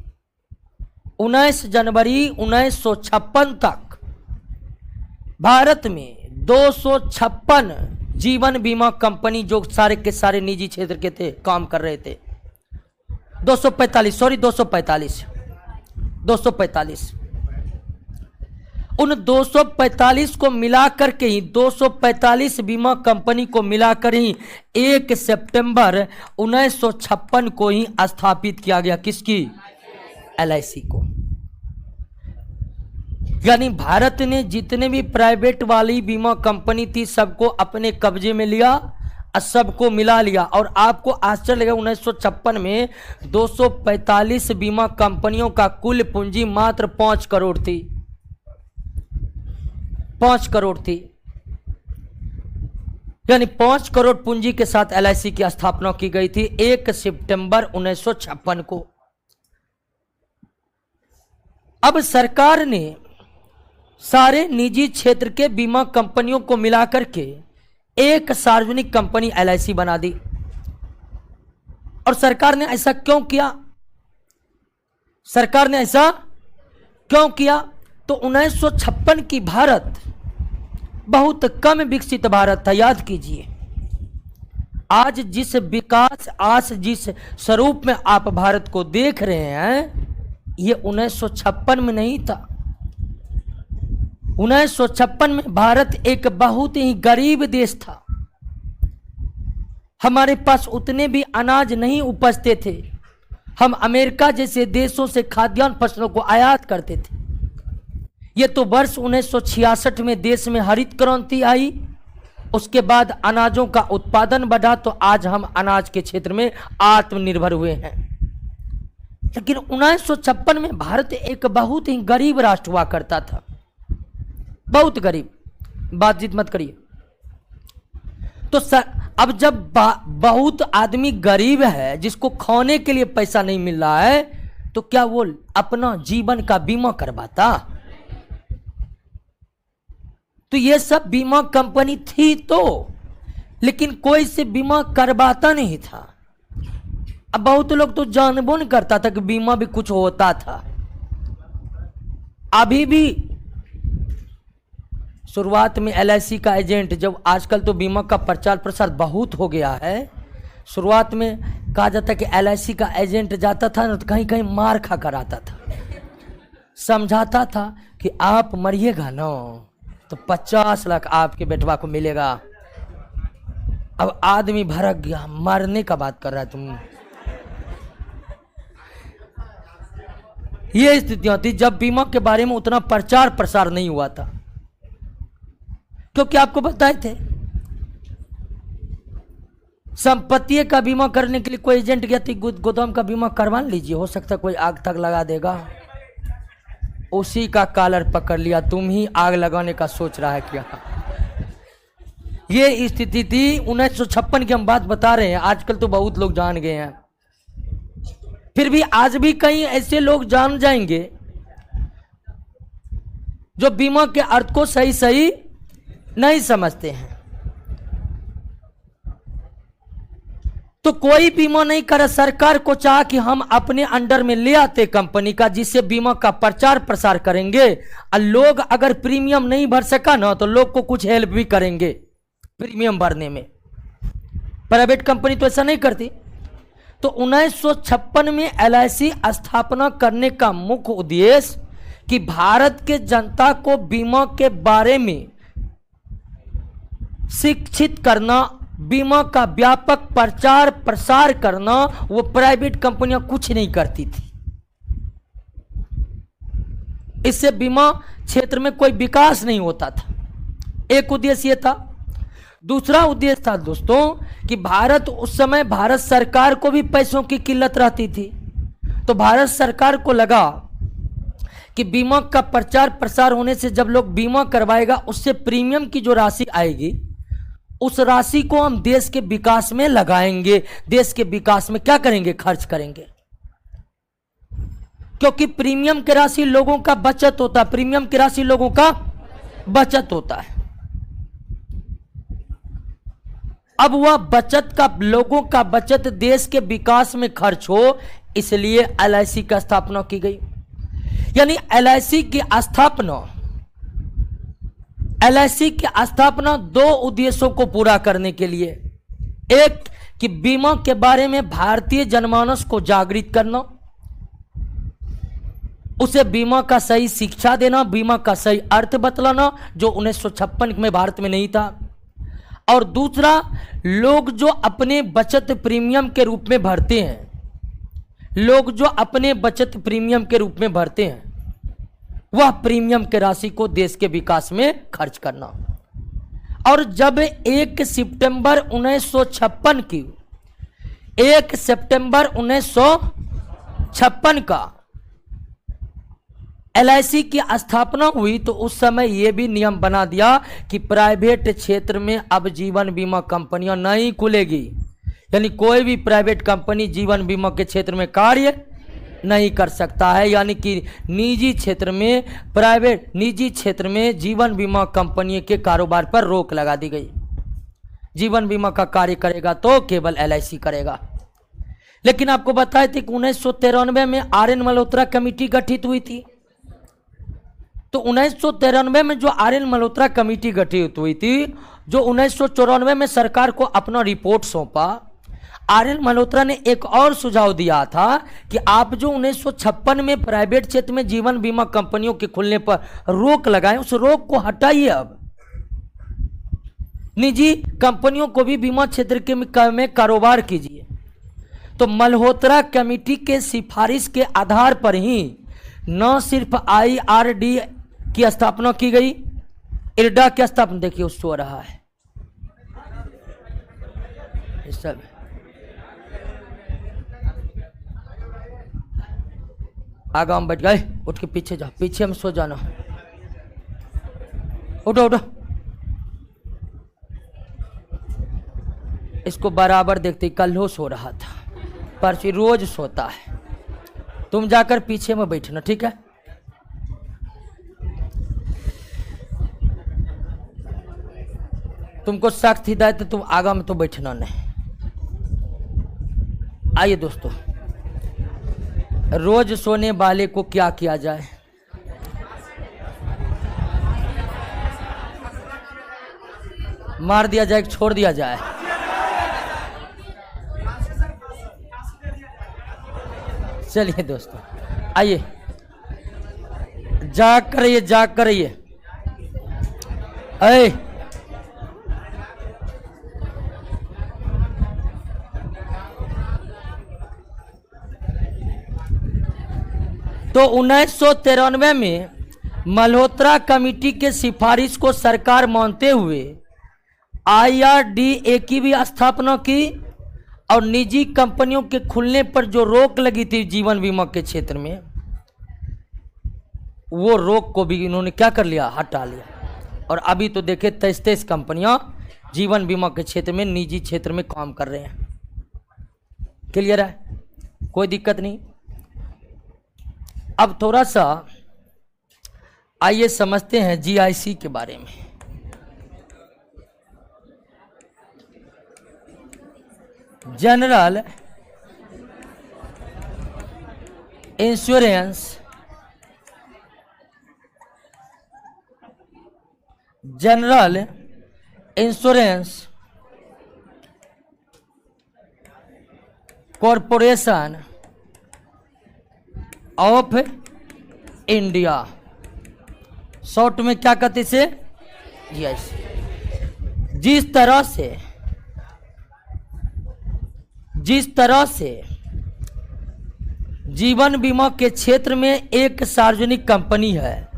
S1: 19 जनवरी 1956 तक भारत में 256 जीवन बीमा कंपनी जो सारे के सारे निजी क्षेत्र के थे काम कर रहे थे। 245 उन 245 को मिलाकर के ही 245 बीमा कंपनी को मिलाकर ही 1 सितंबर 1956 को ही स्थापित किया गया। किसकी? LIC को। यानी भारत ने जितने भी प्राइवेट वाली बीमा कंपनी थी सबको अपने कब्जे में लिया और सबको मिला लिया। और आपको आश्चर्य लगेगा 1956 में 245 बीमा कंपनियों का कुल पूंजी मात्र 5 करोड़ थी। 5 करोड़ थी, यानी 5 करोड़ पूंजी के साथ LIC की स्थापना की गई थी 1 सितंबर 1956 को। अब सरकार ने सारे निजी क्षेत्र के बीमा कंपनियों को मिलाकर के एक सार्वजनिक कंपनी LIC बना दी। और सरकार ने ऐसा क्यों किया? सरकार ने ऐसा क्यों किया? तो 1956 की भारत बहुत कम विकसित भारत था। याद कीजिए, आज जिस विकास, आज जिस स्वरूप में आप भारत को देख रहे हैं ये 1956 में नहीं था। 1956 में भारत एक बहुत ही गरीब देश था। हमारे पास उतने भी अनाज नहीं उपजते थे। हम अमेरिका जैसे देशों से खाद्यान्न फसलों को आयात करते थे। ये तो वर्ष 1966 में देश में हरित क्रांति आई, उसके बाद अनाजों का उत्पादन बढ़ा तो आज हम अनाज के क्षेत्र में आत्मनिर्भर हुए हैं। लेकिन 1956 में भारत एक बहुत ही गरीब राष्ट्र हुआ करता था, बहुत गरीब। बातचीत मत करिए। तो अब जब बहुत आदमी गरीब है, जिसको खाने के लिए पैसा नहीं मिल रहा है, तो क्या वो अपना जीवन का बीमा करवाता? तो ये सब बीमा कंपनी थी तो, लेकिन कोई से बीमा करवाता नहीं था। अब बहुत लोग तो जानबो नहीं करता था कि बीमा भी कुछ होता था। अभी भी शुरुआत में LIC का एजेंट, जब आजकल तो बीमा का प्रचार प्रसार बहुत हो गया है, शुरुआत में कहा जाता कि LIC का एजेंट जाता था ना तो कहीं कहीं मार खा कर आता था। समझाता था कि आप मरिएगा ना तो 50 लाख आपके बेटवा को मिलेगा। अब आदमी भड़क गया, मरने का बात कर रहा है तुम। ये स्थितियां थी जब बीमा के बारे में उतना प्रचार प्रसार नहीं हुआ था, क्योंकि आपको बताए थे संपत्ति का बीमा करने के लिए कोई एजेंट गया थी, गोदाम का बीमा करवा लीजिए, हो सकता है कोई आग तक लगा देगा। उसी का कॉलर पकड़ लिया, तुम ही आग लगाने का सोच रहा है क्या? ये स्थिति थी 1956 की हम बात बता रहे हैं। आजकल तो बहुत लोग जान गए हैं, फिर भी आज भी कई ऐसे लोग जान जाएंगे जो बीमा के अर्थ को सही सही नहीं समझते हैं। तो कोई बीमा नहीं करे। सरकार को चाह कि हम अपने अंडर में ले आते कंपनी का, जिससे बीमा का प्रचार प्रसार करेंगे, और लोग अगर प्रीमियम नहीं भर सका ना तो लोग को कुछ हेल्प भी करेंगे प्रीमियम भरने में। प्राइवेट कंपनी तो ऐसा नहीं करती। तो 1956 में LIC स्थापना करने का मुख्य उद्देश्य कि भारत के जनता को बीमा के बारे में शिक्षित करना, बीमा का व्यापक प्रचार प्रसार करना, वो प्राइवेट कंपनियां कुछ नहीं करती थी। इससे बीमा क्षेत्र में कोई विकास नहीं होता था। एक उद्देश्य ये था। दूसरा उद्देश्य था दोस्तों कि उस समय भारत सरकार को भी पैसों की किल्लत रहती थी। तो भारत सरकार को लगा कि बीमा का प्रचार प्रसार होने से जब लोग बीमा करवाएगा, उससे प्रीमियम की जो राशि आएगी, उस राशि को हम देश के विकास में लगाएंगे, देश के विकास में क्या करेंगे, खर्च करेंगे। क्योंकि प्रीमियम की राशि लोगों का बचत होता है, प्रीमियम की राशि लोगों का बचत होता है। अब वह बचत का, लोगों का बचत देश के विकास में खर्च हो, इसलिए एलआईसी का स्थापना की गई। यानी एलआईसी की स्थापना दो उद्देश्यों को पूरा करने के लिए। एक कि बीमा के बारे में भारतीय जनमानस को जागृत करना, उसे बीमा का सही शिक्षा देना, बीमा का सही अर्थ बतलाना, जो 1956 में भारत में नहीं था। और दूसरा, लोग जो अपने बचत प्रीमियम के रूप में भरते हैं, वह प्रीमियम के राशि को देश के विकास में खर्च करना। और जब 1 सितंबर 1956 का एलआईसी की स्थापना हुई, तो उस समय यह भी नियम बना दिया कि प्राइवेट क्षेत्र में अब जीवन बीमा कंपनियां नहीं खुलेगी। यानी कोई भी प्राइवेट कंपनी जीवन बीमा के क्षेत्र में कार्य नहीं कर सकता है। यानी कि निजी क्षेत्र में जीवन बीमा कंपनी के कारोबार पर रोक लगा दी गई। जीवन बीमा का कार्य करेगा तो केवल एलआईसी करेगा। लेकिन आपको बताए थे कि 1993 में आर.एन. मल्होत्रा कमेटी गठित हुई थी। तो 1993 में जो आर.एन. मल्होत्रा कमेटी गठित हुई थी, जो 1994 में सरकार को अपना रिपोर्ट सौंपा, आर.एन. मल्होत्रा ने एक और सुझाव दिया था कि आप जो 1956 में प्राइवेट क्षेत्र में जीवन बीमा कंपनियों के खुलने पर रोक लगाएं, उस रोक को हटाइए। अब निजी कंपनियों को भी बीमा क्षेत्र में कारोबार कीजिए। तो मल्होत्रा कमेटी के सिफारिश के आधार पर ही न सिर्फ IRD की स्थापना की गई, IRDA की स्थापना, देखिए उस सो रहा है सब। आगे हम बैठ गए, उठ के पीछे जाओ, पीछे में सो जाना। उठो उठो, इसको बराबर देखते, कल हो सो रहा था, परसों रोज सोता है। तुम जाकर पीछे में बैठना, ठीक है। तुमको सख्त हिदायत है, तुम आगा में तो बैठना नहीं। आइए दोस्तों, रोज सोने वाले को क्या किया जाए। मार दिया जाए, छोड़ दिया जाए। चलिए दोस्तों, आइए, जाग कर रहिए, जाग कर रहिए। अरे तो 1993 में मल्होत्रा कमेटी के सिफारिश को सरकार मानते हुए IRDA की भी स्थापना की, और निजी कंपनियों के खुलने पर जो रोक लगी थी जीवन बीमा के क्षेत्र में, वो रोक को भी इन्होंने क्या कर लिया, हटा लिया। और अभी तो देखे 23 कंपनियां जीवन बीमा के क्षेत्र में, निजी क्षेत्र में काम कर रहे हैं। क्लियर है, कोई दिक्कत नहीं। अब थोड़ा सा आइए समझते हैं GIC के बारे में। General insurance corporation of India, short में क्या कहते इसे, जीआईसी। जिस तरह से जीवन बीमा के क्षेत्र में एक सार्वजनिक कंपनी है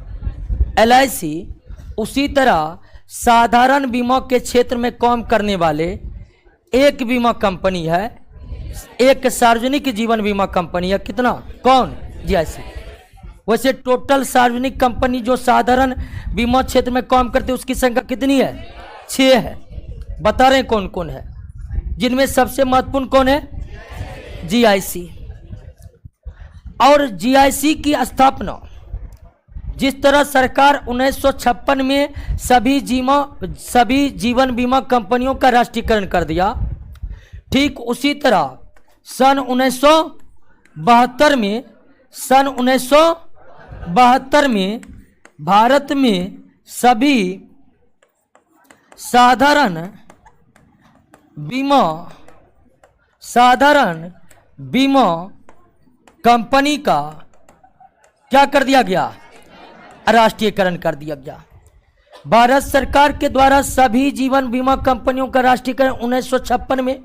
S1: LIC, उसी तरह साधारण बीमा के क्षेत्र में काम करने वाले एक बीमा कंपनी है, एक सार्वजनिक जीवन बीमा कंपनी है। कितना, कौन, जीआईसी। वैसे टोटल सार्वजनिक कंपनी जो साधारण बीमा क्षेत्र में काम करते हैं उसकी संख्या कितनी है, 6 है। बता रहे हैं कौन कौन है, जिनमें सबसे महत्वपूर्ण कौन है, जीआईसी। और जीआईसी की स्थापना, जिस तरह सरकार 1956 में सभी जीवन बीमा कंपनियों का राष्ट्रीयकरण कर दिया, ठीक उसी तरह सन 1972 में भारत में सभी साधारण बीमा कंपनी का क्या कर दिया गया, राष्ट्रीयकरण कर दिया गया। भारत सरकार के द्वारा सभी जीवन बीमा कंपनियों का राष्ट्रीयकरण 1956 में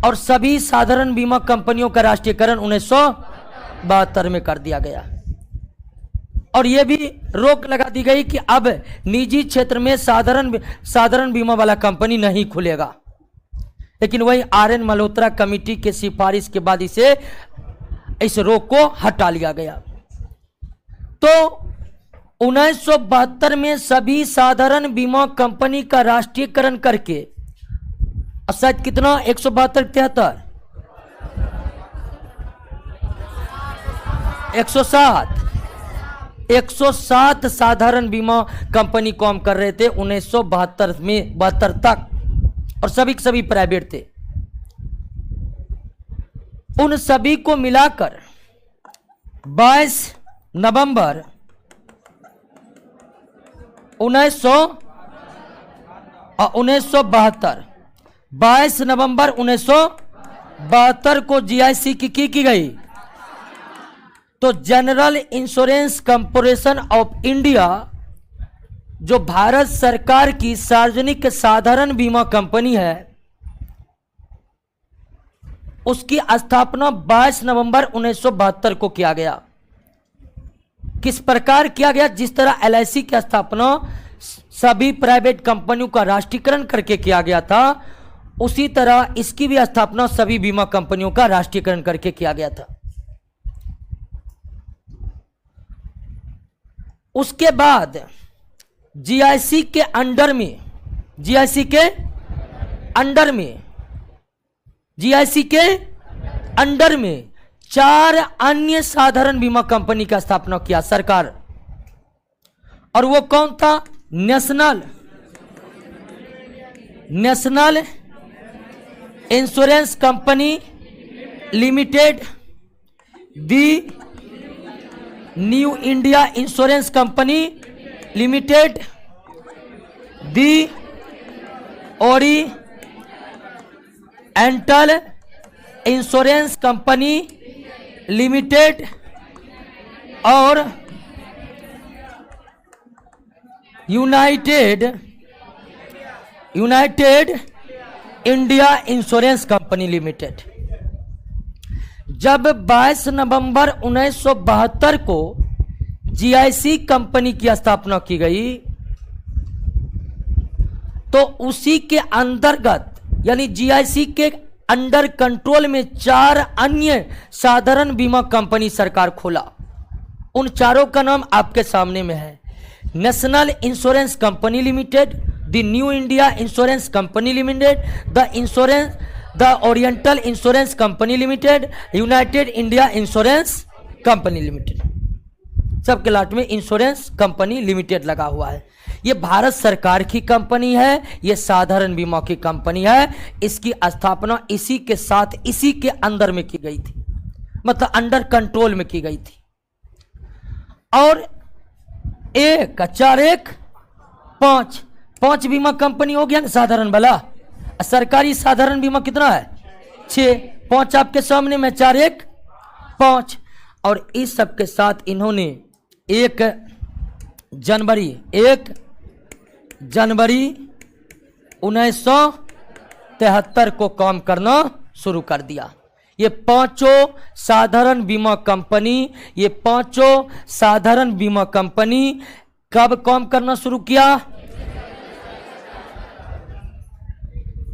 S1: और सभी साधारण बीमा कंपनियों का राष्ट्रीयकरण 1972 में कर दिया गया। और यह भी रोक लगा दी गई कि अब निजी क्षेत्र में साधारण बीमा वाला कंपनी नहीं खुलेगा। लेकिन वही RN मल्होत्रा कमेटी के सिफारिश के बाद इस रोक को हटा लिया गया। तो 1972 में सभी साधारण बीमा कंपनी का राष्ट्रीयकरण करके, शायद कितना, 172 73 107 साधारण बीमा कंपनी काम कर रहे थे 1972 में, 72 तक, और सभी प्राइवेट थे। उन सभी को मिलाकर 22 नवंबर 1972 को जीआईसी की गई। तो general insurance corporation of India, जो भारत सरकार की सार्वजनिक साधारण बीमा कंपनी है, उसकी स्थापना 22 नवंबर 1972 को किया गया। किस प्रकार किया गया, जिस तरह LIC की स्थापना सभी प्राइवेट कंपनियों का राष्ट्रीयकरण करके किया गया था, उसी तरह इसकी भी स्थापना सभी बीमा कंपनियों का राष्ट्रीयकरण करके किया गया था। उसके बाद जीआईसी के अंडर में 4 अन्य साधारण बीमा कंपनी का स्थापना किया सरकार। और वो कौन था, national insurance company limited, the new India insurance company limited, the oriental insurance company limited और united India insurance company limited. जब 22 नवंबर 1972 को जीआईसी कंपनी की स्थापना की गई, तो उसी के अंतर्गत यानी जीआईसी के अंडर कंट्रोल में 4 अन्य साधारण बीमा कंपनी सरकार खोला। उन चारों का नाम आपके सामने में है, national insurance company limited, the new India insurance company limited, the oriental insurance company limited, United India insurance company limited. सबके लाट में इंश्योरेंस कंपनी लिमिटेड लगा हुआ है। ये भारत सरकार की कंपनी है, ये साधारण बीमा की कंपनी है। इसकी स्थापना इसी के साथ, इसी के अंदर में की गई थी, मतलब अंडर कंट्रोल में की गई थी। और 1 4 1 5 बीमा कंपनी हो गया ना साधारण वाला। सरकारी साधारण बीमा कितना है, 6, 5 आपके सामने में, 4 1 5। और इस सब के साथ इन्होंने 1 जनवरी 1973 को काम करना शुरू कर दिया। ये पांचों साधारण बीमा कंपनी कब काम करना शुरू किया?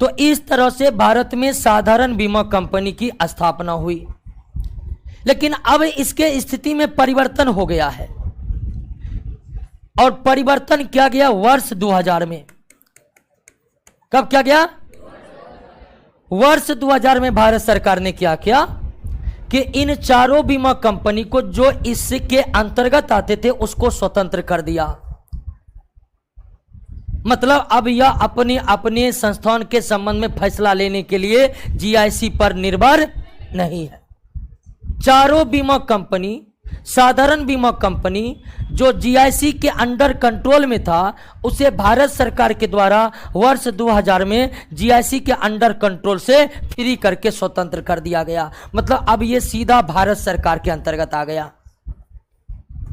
S1: तो इस तरह से भारत में साधारण बीमा कंपनी की स्थापना हुई। लेकिन अब इसके स्थिति में परिवर्तन हो गया है, और परिवर्तन किया गया वर्ष 2000 में। कब किया गया? वर्ष 2000 में भारत सरकार ने क्या किया कि इन चारों बीमा कंपनी को जो इसके अंतर्गत आते थे उसको स्वतंत्र कर दिया। मतलब अब यह अपने संस्थान के संबंध में फैसला लेने के लिए जीआईसी पर निर्भर नहीं है। चारों बीमा कंपनी, साधारण बीमा कंपनी जो जीआईसी के अंडर कंट्रोल में था, उसे भारत सरकार के द्वारा वर्ष 2000 में जीआईसी के अंडर कंट्रोल से फ्री करके स्वतंत्र कर दिया गया। मतलब अब यह सीधा भारत सरकार के अंतर्गत आ गया,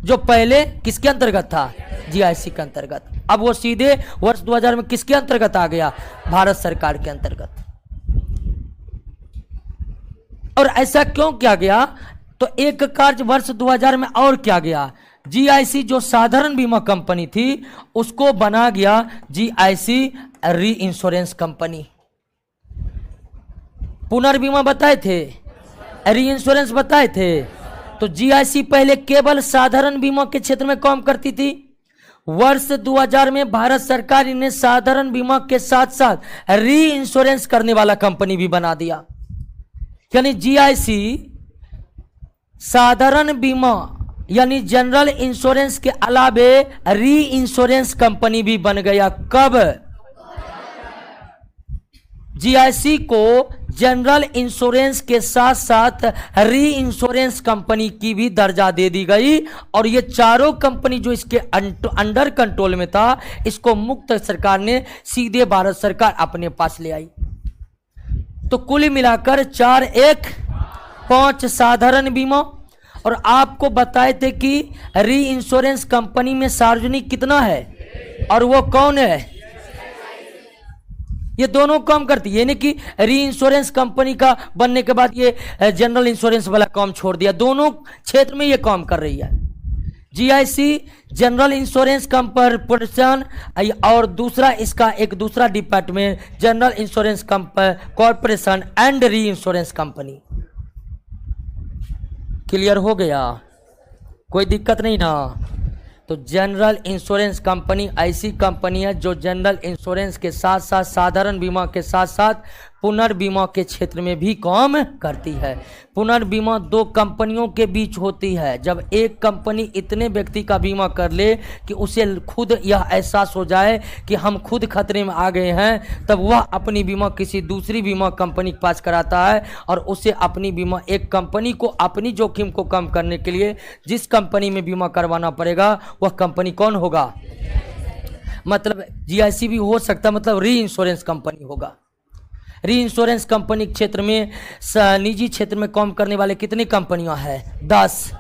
S1: जो पहले किसके अंतर्गत था? जीआईसी के अंतर्गत। अब वो सीधे वर्ष 2000 में किसके अंतर्गत आ गया? भारत सरकार के अंतर्गत। और ऐसा क्यों किया गया? तो एक कार्य वर्ष 2000 में और क्या गया, जीआईसी जो साधारण बीमा कंपनी थी उसको बना गया जीआईसी री इंश्योरेंस कंपनी। पुनर्बीमा बताए थे, री इंश्योरेंस बताए थे। तो जीआईसी पहले केवल साधारण बीमा के क्षेत्र में काम करती थी। वर्ष 2000 में भारत सरकार ने साधारण बीमा के साथ साथ री इंश्योरेंस करने वाला कंपनी भी बना दिया। यानी जीआईसी साधारण बीमा यानी जनरल इंश्योरेंस के अलावे री इंश्योरेंस कंपनी भी बन गया। कब? जीआईसी को जनरल इंश्योरेंस के साथ साथ री इंश्योरेंस कंपनी की भी दर्जा दे दी गई, और ये चारों कंपनी जो इसके अंडर कंट्रोल में था, इसको मुक्त सरकार ने सीधे भारत सरकार अपने पास ले आई। तो कुल मिलाकर 5 साधारण बीमा, और आपको बताए थे कि री इंश्योरेंस कंपनी में सार्वजनिक कितना है और वो कौन है? ये दोनों काम करती है। यानी कि री इंश्योरेंस कंपनी का बनने के बाद ये जनरल इंश्योरेंस वाला काम छोड़ दिया, दोनों क्षेत्र में ये काम कर रही है। जीआईसी जनरल इंश्योरेंस कॉर्पोरेशन, और दूसरा इसका एक दूसरा department general insurance corporation and re insurance company. Clear हो गया? कोई दिक्कत नहीं ना? तो जनरल इंश्योरेंस कंपनी ऐसी कंपनी है जो जनरल इंश्योरेंस के साथ साथ साधारण बीमा के साथ साथ पुनर्बीमा के क्षेत्र में भी काम करती है। पुनर्बीमा 2 कंपनियों के बीच होती है। जब एक कंपनी इतने व्यक्ति का बीमा कर ले कि उसे खुद यह एहसास हो जाए कि हम खुद खतरे में आ गए हैं, तब वह अपनी बीमा किसी दूसरी बीमा कंपनी के पास कराता है, और उसे अपनी बीमा एक कंपनी को अपनी जोखिम को कम करने के लिए जिस कंपनी में बीमा करवाना पड़ेगा वह कंपनी कौन होगा? मतलब जीआईसी भी हो सकता, मतलब री इंश्योरेंस कंपनी होगा। री इंश्योरेंस कंपनी क्षेत्र में निजी क्षेत्र में काम करने वाले कितनी कंपनियां हैं? 10,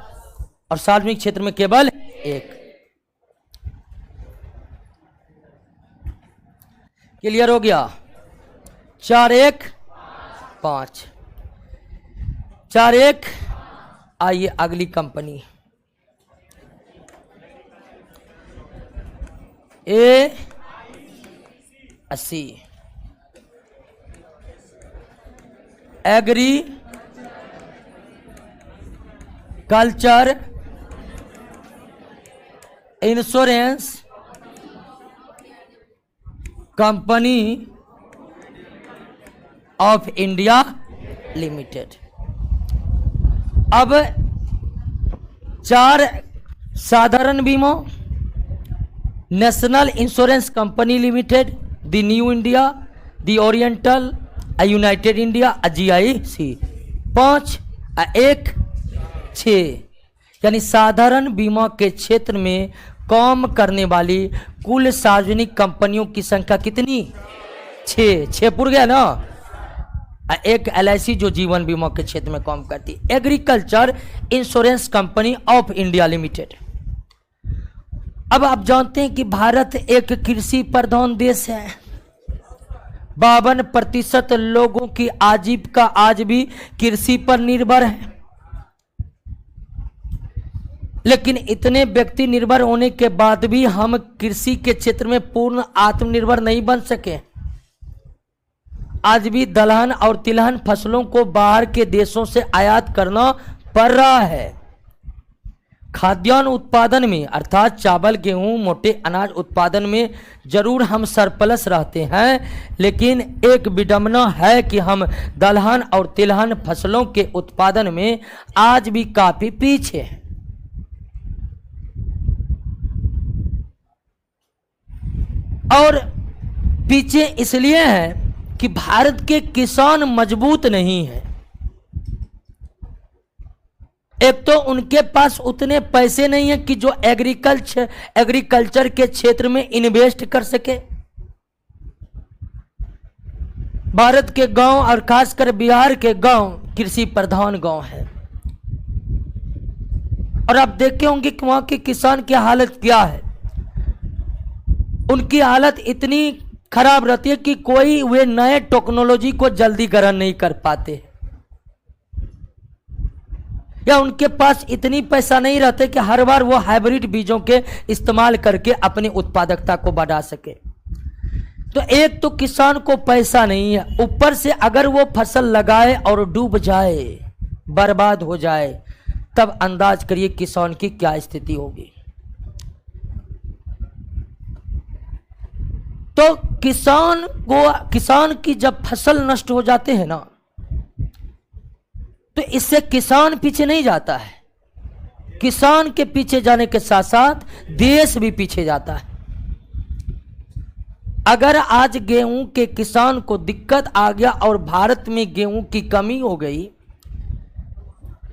S1: और सार्वजनिक क्षेत्र में केवल 1। क्लियर हो गया? 4 1 5 4 1। आइए अगली company A80 agriculture insurance company of India limited. अब 4 साधारण बीमा, national insurance company limited, the new India, the oriental, united India, GIC. 5 1 6, यानी साधारण बीमा के क्षेत्र में काम करने वाली कुल सार्वजनिक कंपनियों की संख्या कितनी? 6 पुर गया ना? एक LIC जो जीवन बीमा के क्षेत्र में काम करती है, agriculture insurance company of India limited. अब आप जानते हैं कि भारत एक कृषि प्रधान देश है। 52% लोगों की आजीविका आज भी कृषि पर निर्भर है। लेकिन इतने व्यक्ति निर्भर होने के बाद भी हम कृषि के क्षेत्र में पूर्ण आत्मनिर्भर नहीं बन सके। आज भी दलहन और तिलहन फसलों को बाहर के देशों से आयात करना पड़ रहा है। खाद्यान्न उत्पादन में अर्थात चावल, गेहूं, मोटे अनाज उत्पादन में जरूर हम सरप्लस रहते हैं, लेकिन एक विडंबना है कि हम दलहन और तिलहन फसलों के उत्पादन में आज भी काफी पीछे हैं। और पीछे इसलिए है कि भारत के किसान मजबूत नहीं हैं। एक तो उनके पास उतने पैसे नहीं है कि जो एग्रीकल्चर के क्षेत्र में इन्वेस्ट कर सके। भारत के गांव और खासकर बिहार के गांव कृषि प्रधान गांव है। और आप देखे होंगे कि वहां के किसान की हालत क्या है। उनकी हालत इतनी खराब रहती है कि कोई वे नए टेक्नोलॉजी को जल्दी ग्रहण नहीं कर पाते, या उनके पास इतनी पैसा नहीं रहते कि हर बार वो हाइब्रिड बीजों के इस्तेमाल करके अपनी उत्पादकता को बढ़ा सके। तो एक तो किसान को पैसा नहीं है, ऊपर से अगर वो फसल लगाए और डूब जाए, बर्बाद हो जाए, तब अंदाज करिए किसान की क्या स्थिति होगी। तो किसान की जब फसल नष्ट हो जाते हैं ना, तो इससे किसान पीछे नहीं जाता है। किसान के पीछे जाने के साथ साथ देश भी पीछे जाता है। अगर आज गेहूं के किसान को दिक्कत आ गया और भारत में गेहूं की कमी हो गई,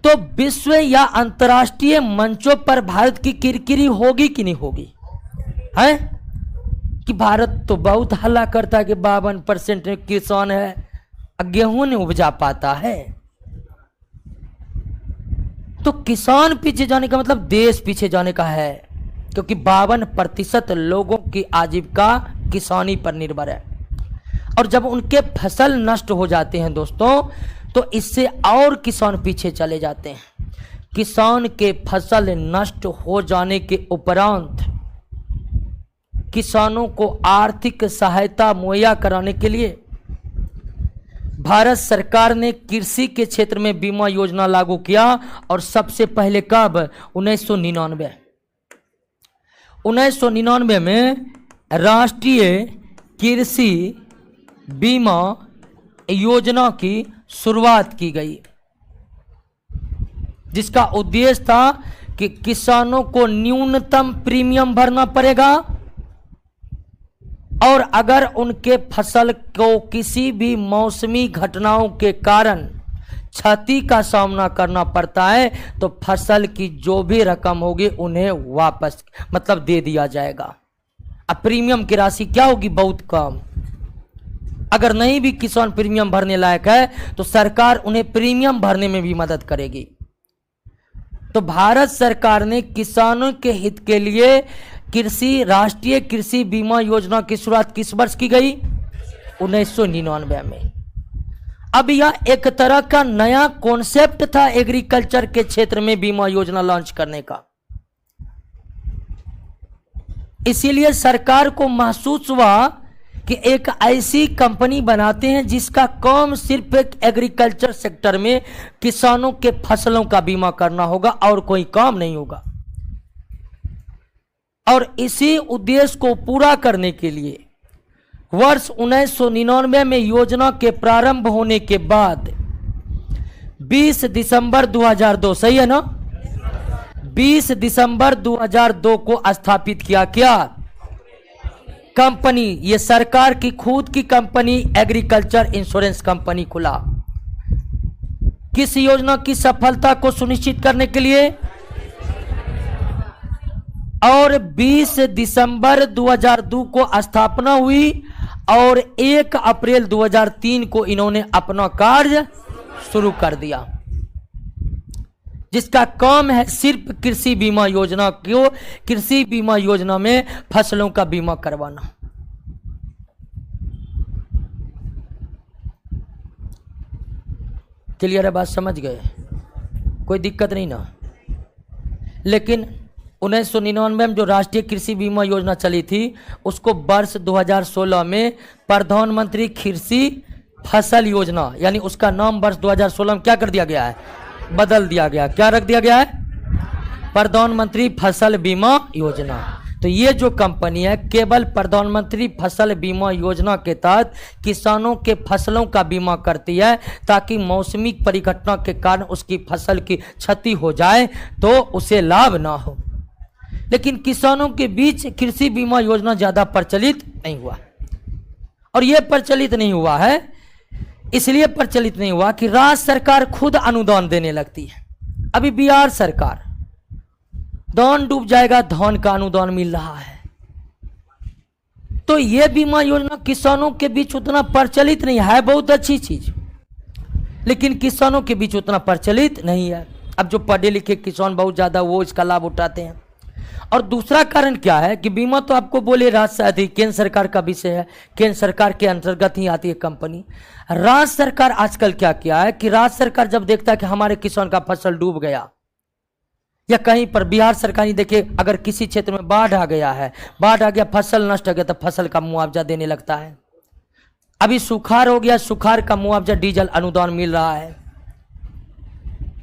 S1: तो विश्व या अंतर्राष्ट्रीय मंचों पर भारत की किरकिरी होगी कि नहीं होगी? है कि भारत तो बहुत हल्ला करता है कि 52% किसान है, गेहूं नहीं उपजा पाता है। तो किसान पीछे जाने का मतलब देश पीछे जाने का है, क्योंकि 52% लोगों की आजीविका किसानी पर निर्भर है। और जब उनके फसल नष्ट हो जाते हैं दोस्तों, तो इससे और किसान पीछे चले जाते हैं। किसान के फसल नष्ट हो जाने के उपरांत किसानों को आर्थिक सहायता मुहैया कराने के लिए भारत सरकार ने कृषि के क्षेत्र में बीमा योजना लागू किया। और सबसे पहले कब? 1999। 1999 में राष्ट्रीय कृषि बीमा योजना की शुरुआत की गई, जिसका उद्देश्य था कि किसानों को न्यूनतम प्रीमियम भरना पड़ेगा, और अगर उनके फसल को किसी भी मौसमी घटनाओं के कारण क्षति का सामना करना पड़ता है, तो फसल की जो भी रकम होगी उन्हें वापस मतलब दे दिया जाएगा। अब प्रीमियम की राशि क्या होगी? बहुत कम। अगर नहीं भी किसान प्रीमियम भरने लायक है, तो सरकार उन्हें प्रीमियम भरने में भी मदद करेगी। तो भारत सरकार ने किसानों के हित के लिए राष्ट्रीय कृषि बीमा योजना की शुरुआत किस वर्ष की गई? 1999 में। अब यह एक तरह का नया कॉन्सेप्ट था एग्रीकल्चर के क्षेत्र में बीमा योजना लॉन्च करने का। इसीलिए सरकार को महसूस हुआ कि एक ऐसी कंपनी बनाते हैं जिसका काम सिर्फ एक एग्रीकल्चर सेक्टर में किसानों के फसलों का बीमा करना होगा और कोई काम नहीं होगा। और इसी उद्देश्य को पूरा करने के लिए वर्ष 1999 में योजना के प्रारंभ होने के बाद 20 दिसंबर 2002, सही है ना, 20 दिसंबर 2002 को स्थापित किया क्या कंपनी, ये सरकार की खुद की कंपनी एग्रीकल्चर इंश्योरेंस कंपनी खुला। किस योजना की सफलता को सुनिश्चित करने के लिए? और 20 दिसंबर 2002 को स्थापना हुई और 1 अप्रैल 2003 को इन्होंने अपना कार्य शुरू कर दिया, जिसका काम है सिर्फ कृषि बीमा योजना को, कृषि बीमा योजना में फसलों का बीमा करवाना। क्लियर है बात, समझ गए, कोई दिक्कत नहीं ना। लेकिन 1999 में जो राष्ट्रीय कृषि बीमा योजना चली थी, उसको वर्ष 2016 में प्रधानमंत्री कृषि फसल योजना, यानी उसका नाम वर्ष 2016 में क्या कर दिया गया है, बदल दिया गया। क्या रख दिया गया है, प्रधानमंत्री फसल बीमा योजना। तो ये जो कंपनी है केवल प्रधानमंत्री फसल बीमा योजना के तहत किसानों के फसलों का बीमा करती है, ताकि मौसमी परिघटना के कारण उसकी फसल की क्षति हो जाए तो उसे लाभ ना हो। लेकिन किसानों के बीच कृषि बीमा योजना ज्यादा प्रचलित नहीं हुआ। और यह प्रचलित नहीं हुआ है, इसलिए प्रचलित नहीं हुआ कि राज्य सरकार खुद अनुदान देने लगती है। अभी बिहार सरकार धान डूब जाएगा, धान का अनुदान मिल रहा है। तो यह बीमा योजना किसानों के बीच उतना प्रचलित नहीं है, बहुत अच्छी चीज, लेकिन किसानों के बीच उतना प्रचलित नहीं है। अब जो पढ़े लिखे किसान बहुत ज्यादा वो इसका लाभ उठाते हैं। और दूसरा कारण क्या है कि बीमा तो आपको बोले राज्य केंद्र सरकार का विषय है, केंद्र सरकार के अंतर्गत ही आती है कंपनी। राज्य सरकार आजकल क्या किया है कि राज्य सरकार जब देखता है कि हमारे किसान का फसल डूब गया, या कहीं पर बिहार सरकार ही देखिए, अगर किसी क्षेत्र में बाढ़ आ गया है, बाढ़ आ गया, फसल नष्ट हो गया, तो फसल का मुआवजा देने लगता है। अभी सुखाड़ हो गया, सुखाड़ का मुआवजा डीजल अनुदान मिल रहा है।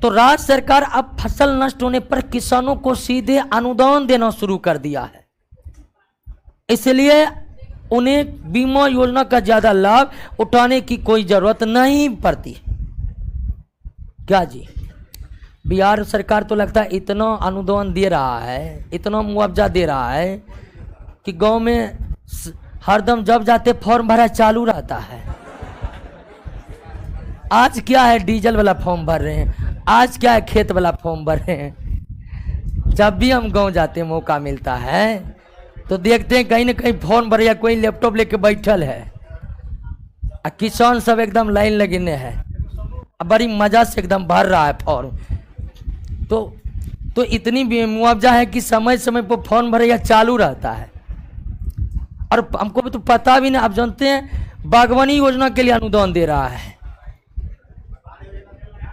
S1: तो राज्य सरकार अब फसल नष्ट होने पर किसानों को सीधे अनुदान देना शुरू कर दिया है, इसलिए उन्हें बीमा योजना का ज्यादा लाभ उठाने की कोई जरूरत नहीं पड़ती। क्या जी, बिहार सरकार तो लगता है इतना अनुदान दे रहा है, इतना मुआवजा दे रहा है कि गांव में हरदम जब जाते फॉर्म भरा चालू रहता है। आज क्या है, डीजल वाला फॉर्म भर रहे हैं, आज क्या है, खेत वाला फॉर्म भर रहे हैं। जब भी हम गांव जाते मौका मिलता है तो देखते हैं कहीं ना कहीं फॉर्म भर, या कोई लैपटॉप लेके बैठल है, किसान सब एकदम लाइन लगने हैं, बड़ी मजा से एकदम भर रहा है फॉर्म। तो इतनी मुआवजा है कि समय समय पर फॉर्म भरे या चालू रहता है। और हमको भी तो पता भी नहीं, आप जानते हैं बागवानी योजना के लिए अनुदान दे रहा है,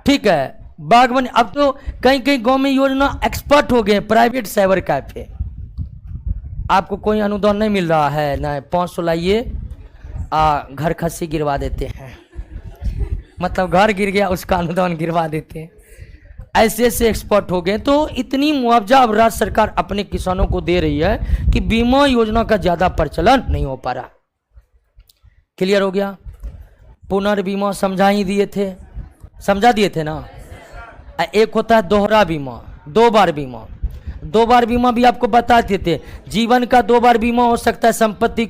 S1: ठीक है, बागवानी। अब तो कहीं कहीं गांव में योजना एक्सपर्ट हो गए, प्राइवेट साइबर कैफे। आपको कोई अनुदान नहीं मिल रहा है ना, 500 लाइए, घर खस्सी गिरवा देते हैं, मतलब घर गिर गया उसका अनुदान गिरवा देते हैं। ऐसे ऐसे एक्सपर्ट हो गए। तो इतनी मुआवजा अब राज्य सरकार अपने किसानों को दे रही है कि बीमा योजना का ज्यादा प्रचलन नहीं हो पा रहा। क्लियर हो गया। पुनर्बीमा समझा ही दिए थे, समझा दिए थे ना। एक होता है दोहरा बीमा, 2 बार बीमा। 2 बार बीमा भी आपको बताते थे, जीवन का 2 बार बीमा हो सकता है, संपत्ति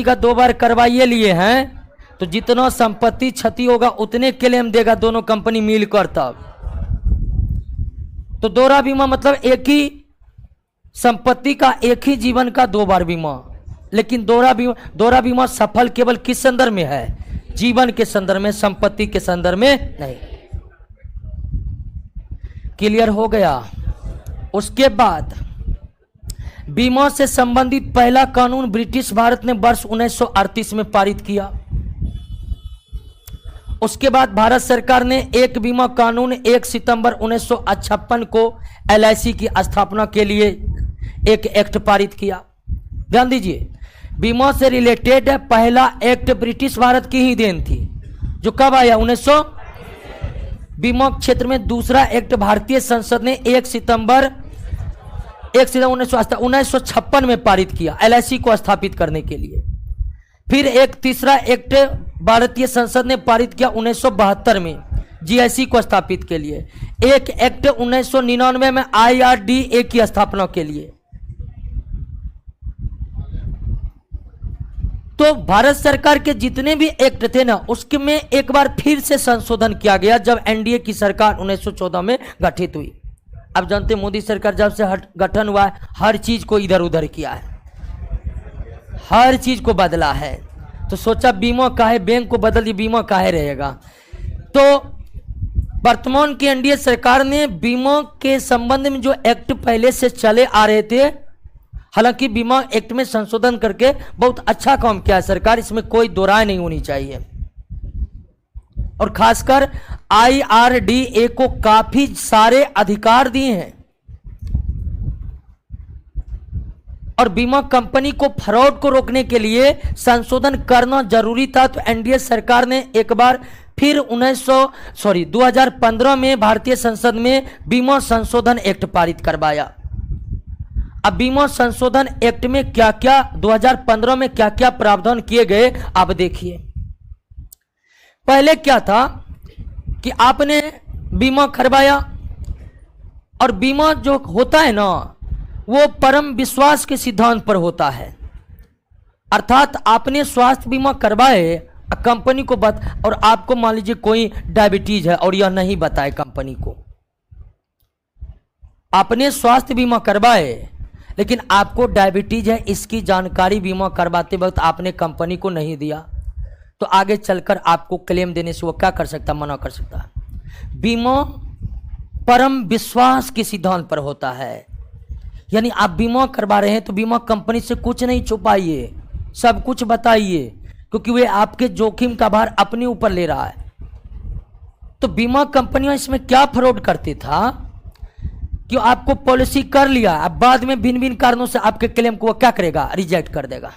S1: का 2 बार करवाइए लिए हैं, तो जितना संपत्ति क्षति होगा उतने क्लेम देगा दोनों कंपनी मिलकर। तब तो दोहरा बीमा मतलब एक ही संपत्ति का एक ही जीवन का 2 बार बीमा। लेकिन दोहरा बीमा सफल केवल किस संदर्भ में है, जीवन के संदर्भ में, संपत्ति के संदर्भ में नहीं। क्लियर हो गया। उसके बाद बीमा से संबंधित पहला कानून ब्रिटिश भारत ने वर्ष 1938 में पारित किया। उसके बाद भारत सरकार ने एक बीमा कानून 1 सितंबर 1956 को LIC की स्थापना के लिए एक एक्ट पारित किया। ध्यान दीजिए, बीमा से रिलेटेड पहला एक्ट ब्रिटिश भारत की ही देन थी, जो कब आया, 1900। बीमा क्षेत्र में दूसरा एक्ट भारतीय संसद ने 1 सितंबर 1956 में पारित किया LIC को स्थापित करने के लिए। फिर एक तीसरा एक्ट भारतीय संसद ने पारित किया 1972 में GIC को स्थापित के लिए। एक एक्ट 1999 में IRDA की स्थापना के लिए। तो भारत सरकार के जितने भी एक्ट थे ना, उसके में एक बार फिर से संशोधन किया गया जब NDA की सरकार 1914 में गठित हुई। अब जानते मोदी सरकार जब से गठन हुआ है, हर चीज को इधर उधर किया है। हर चीज को बदला है। तो सोचा बीमा काहे, बैंक को बदल दी, बीमा काहे रहेगा। तो वर्तमान की एनडीए सरकार ने बीमा के संबंध में जो एक्ट पहले से चले आ रहे थे, हालांकि बीमा एक्ट में संशोधन करके बहुत अच्छा काम किया है सरकार, इसमें कोई दो राय नहीं होनी चाहिए। और खासकर आईआरडीए को काफी सारे अधिकार दिए हैं। और बीमा कंपनी को फ्रॉड को रोकने के लिए संशोधन करना जरूरी था। तो एनडीए सरकार ने एक बार फिर 2015 में भारतीय संसद में बीमा संशोधन एक्ट पारित करवाया। अब बीमा संशोधन एक्ट में क्या क्या 2015 में क्या क्या प्रावधान किए गए आप देखिए। पहले क्या था कि आपने बीमा करवाया, और बीमा जो होता है ना वो परम विश्वास के सिद्धांत पर होता है। अर्थात आपने स्वास्थ्य बीमा करवाए कंपनी को और आपको मान लीजिए कोई डायबिटीज है और यह नहीं बताए कंपनी को, आपने स्वास्थ्य बीमा करवाए लेकिन आपको डायबिटीज है, इसकी जानकारी बीमा करवाते वक्त आपने कंपनी को नहीं दिया, तो आगे चलकर आपको क्लेम देने से वो क्या कर सकता, मना कर सकता है। बीमा परम विश्वास के सिद्धांत पर होता है। यानी आप बीमा करवा रहे हैं तो बीमा कंपनी से कुछ नहीं छुपाइए, सब कुछ बताइए, क्योंकि वे आपके जोखिम का भार अपने ऊपर ले रहा है। तो बीमा कंपनियां इसमें क्या फ्रॉड करती था कि आपको पॉलिसी कर लिया, अब बाद में भिन्न भिन्न कारणों से आपके क्लेम को वो क्या करेगा, रिजेक्ट कर देगा।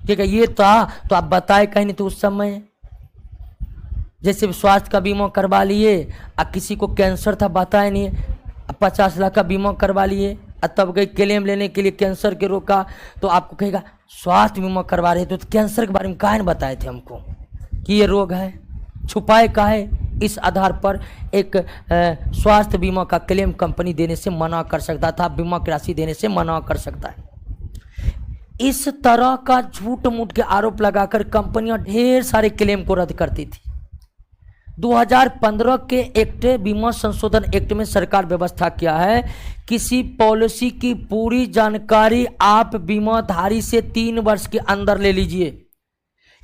S1: ठीक है, ये था तो आप बताए कहीं नहीं। तो उस समय जैसे स्वास्थ्य का बीमा करवा लिए, अब किसी को कैंसर था बताया नहीं, अब 50 लाख का बीमा करवा लिए, तब गई क्लेम लेने के लिए कैंसर के रोका, तो आपको कहेगा स्वास्थ्य बीमा करवा रहे थे तो कैंसर के बारे में काहे न बताए थे हमको कि ये रोग है, छुपाए काहे। इस आधार पर एक स्वास्थ्य बीमा का क्लेम कंपनी देने से मना कर सकता था, बीमा की राशि देने से मना कर सकता है। इस तरह का झूठ मूठ के आरोप लगाकर कंपनियां ढेर सारे क्लेम को रद्द करती थी। 2015 के एक्ट बीमा संशोधन एक्ट में सरकार व्यवस्था किया है, किसी पॉलिसी की पूरी जानकारी आप बीमाधारी से 3 वर्ष के अंदर ले लीजिए।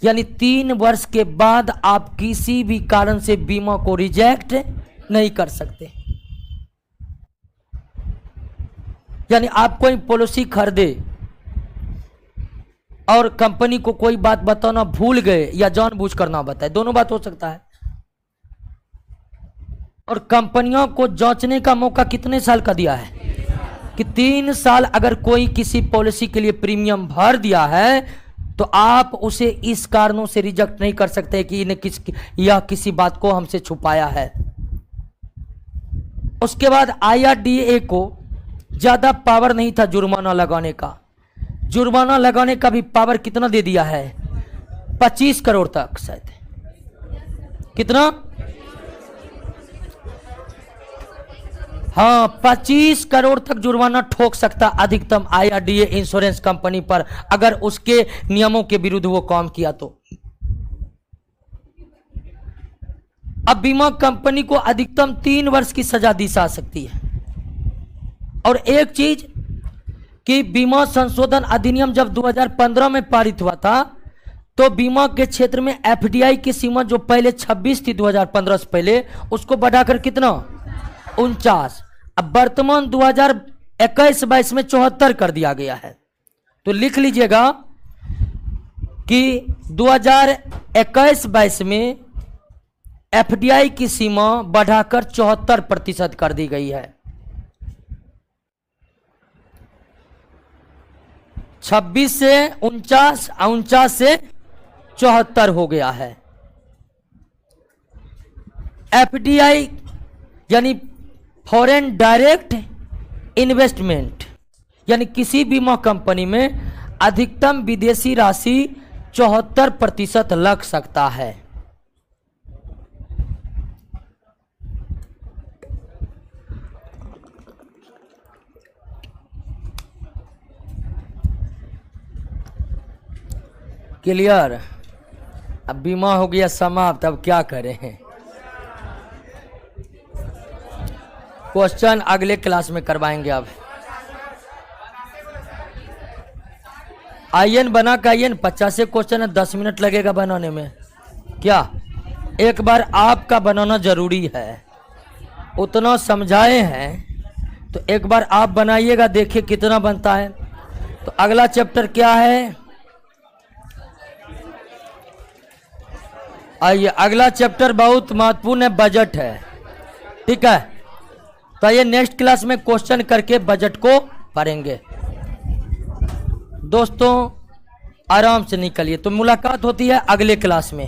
S1: यानी 3 वर्ष के बाद आप किसी भी कारण से बीमा को रिजेक्ट नहीं कर सकते। यानी आप कोई पॉलिसी खरीदे और कंपनी को कोई बात बताना भूल गए या जानबूझकर ना बताए, दोनों बात हो सकता है। और कंपनियों को जांचने का मौका कितने साल का दिया है कि 3 साल अगर कोई किसी पॉलिसी के लिए प्रीमियम भर दिया है तो आप उसे इस कारणों से रिजेक्ट नहीं कर सकते कि इन्हें किसी बात को हमसे छुपाया है। उसके बाद आईआरडीए को ज्यादा पावर नहीं था जुर्माना लगाने का। जुर्माना लगाने का भी पावर कितना दे दिया है, 25 करोड़ तक, शायद कितना, हाँ 25 करोड़ तक जुर्माना ठोक सकता अधिकतम आईआरडीए इंश्योरेंस कंपनी पर अगर उसके नियमों के विरुद्ध वो काम किया तो। अब बीमा कंपनी को अधिकतम 3 वर्ष की सजा दी जा सकती है। और एक चीज कि बीमा संशोधन अधिनियम जब 2015 में पारित हुआ था तो बीमा के क्षेत्र में एफडीआई की सीमा जो पहले 26 थी 2015 से पहले, उसको बढ़ाकर कितना, 49, अब वर्तमान 2021-22 में 74 कर दिया गया है। तो लिख लीजिएगा कि 2021-22 में एफडीआई की सीमा बढ़ाकर 74% कर दी गई है। 26 से 49, 49 से 74 हो गया है। एफडीआई यानी फॉरेन डायरेक्ट इन्वेस्टमेंट, यानी किसी बीमा कंपनी में अधिकतम विदेशी राशि 74% लग सकता है। क्लियर। अब बीमा हो गया समाप्त, अब क्या करें, क्वेश्चन अगले क्लास में करवाएंगे। अब आयन बना का आयन 50 क्वेश्चन है, 10 मिनट लगेगा बनाने में। क्या एक बार आपका बनाना जरूरी है, उतना समझाए हैं तो एक बार आप बनाइएगा, देखिए कितना बनता है। तो अगला चैप्टर क्या है, आइए अगला चैप्टर बहुत महत्वपूर्ण है, बजट है। ठीक है, तो ये नेक्स्ट क्लास में क्वेश्चन करके बजट को पढ़ेंगे। दोस्तों आराम से निकलिए, तो मुलाकात होती है अगले क्लास में।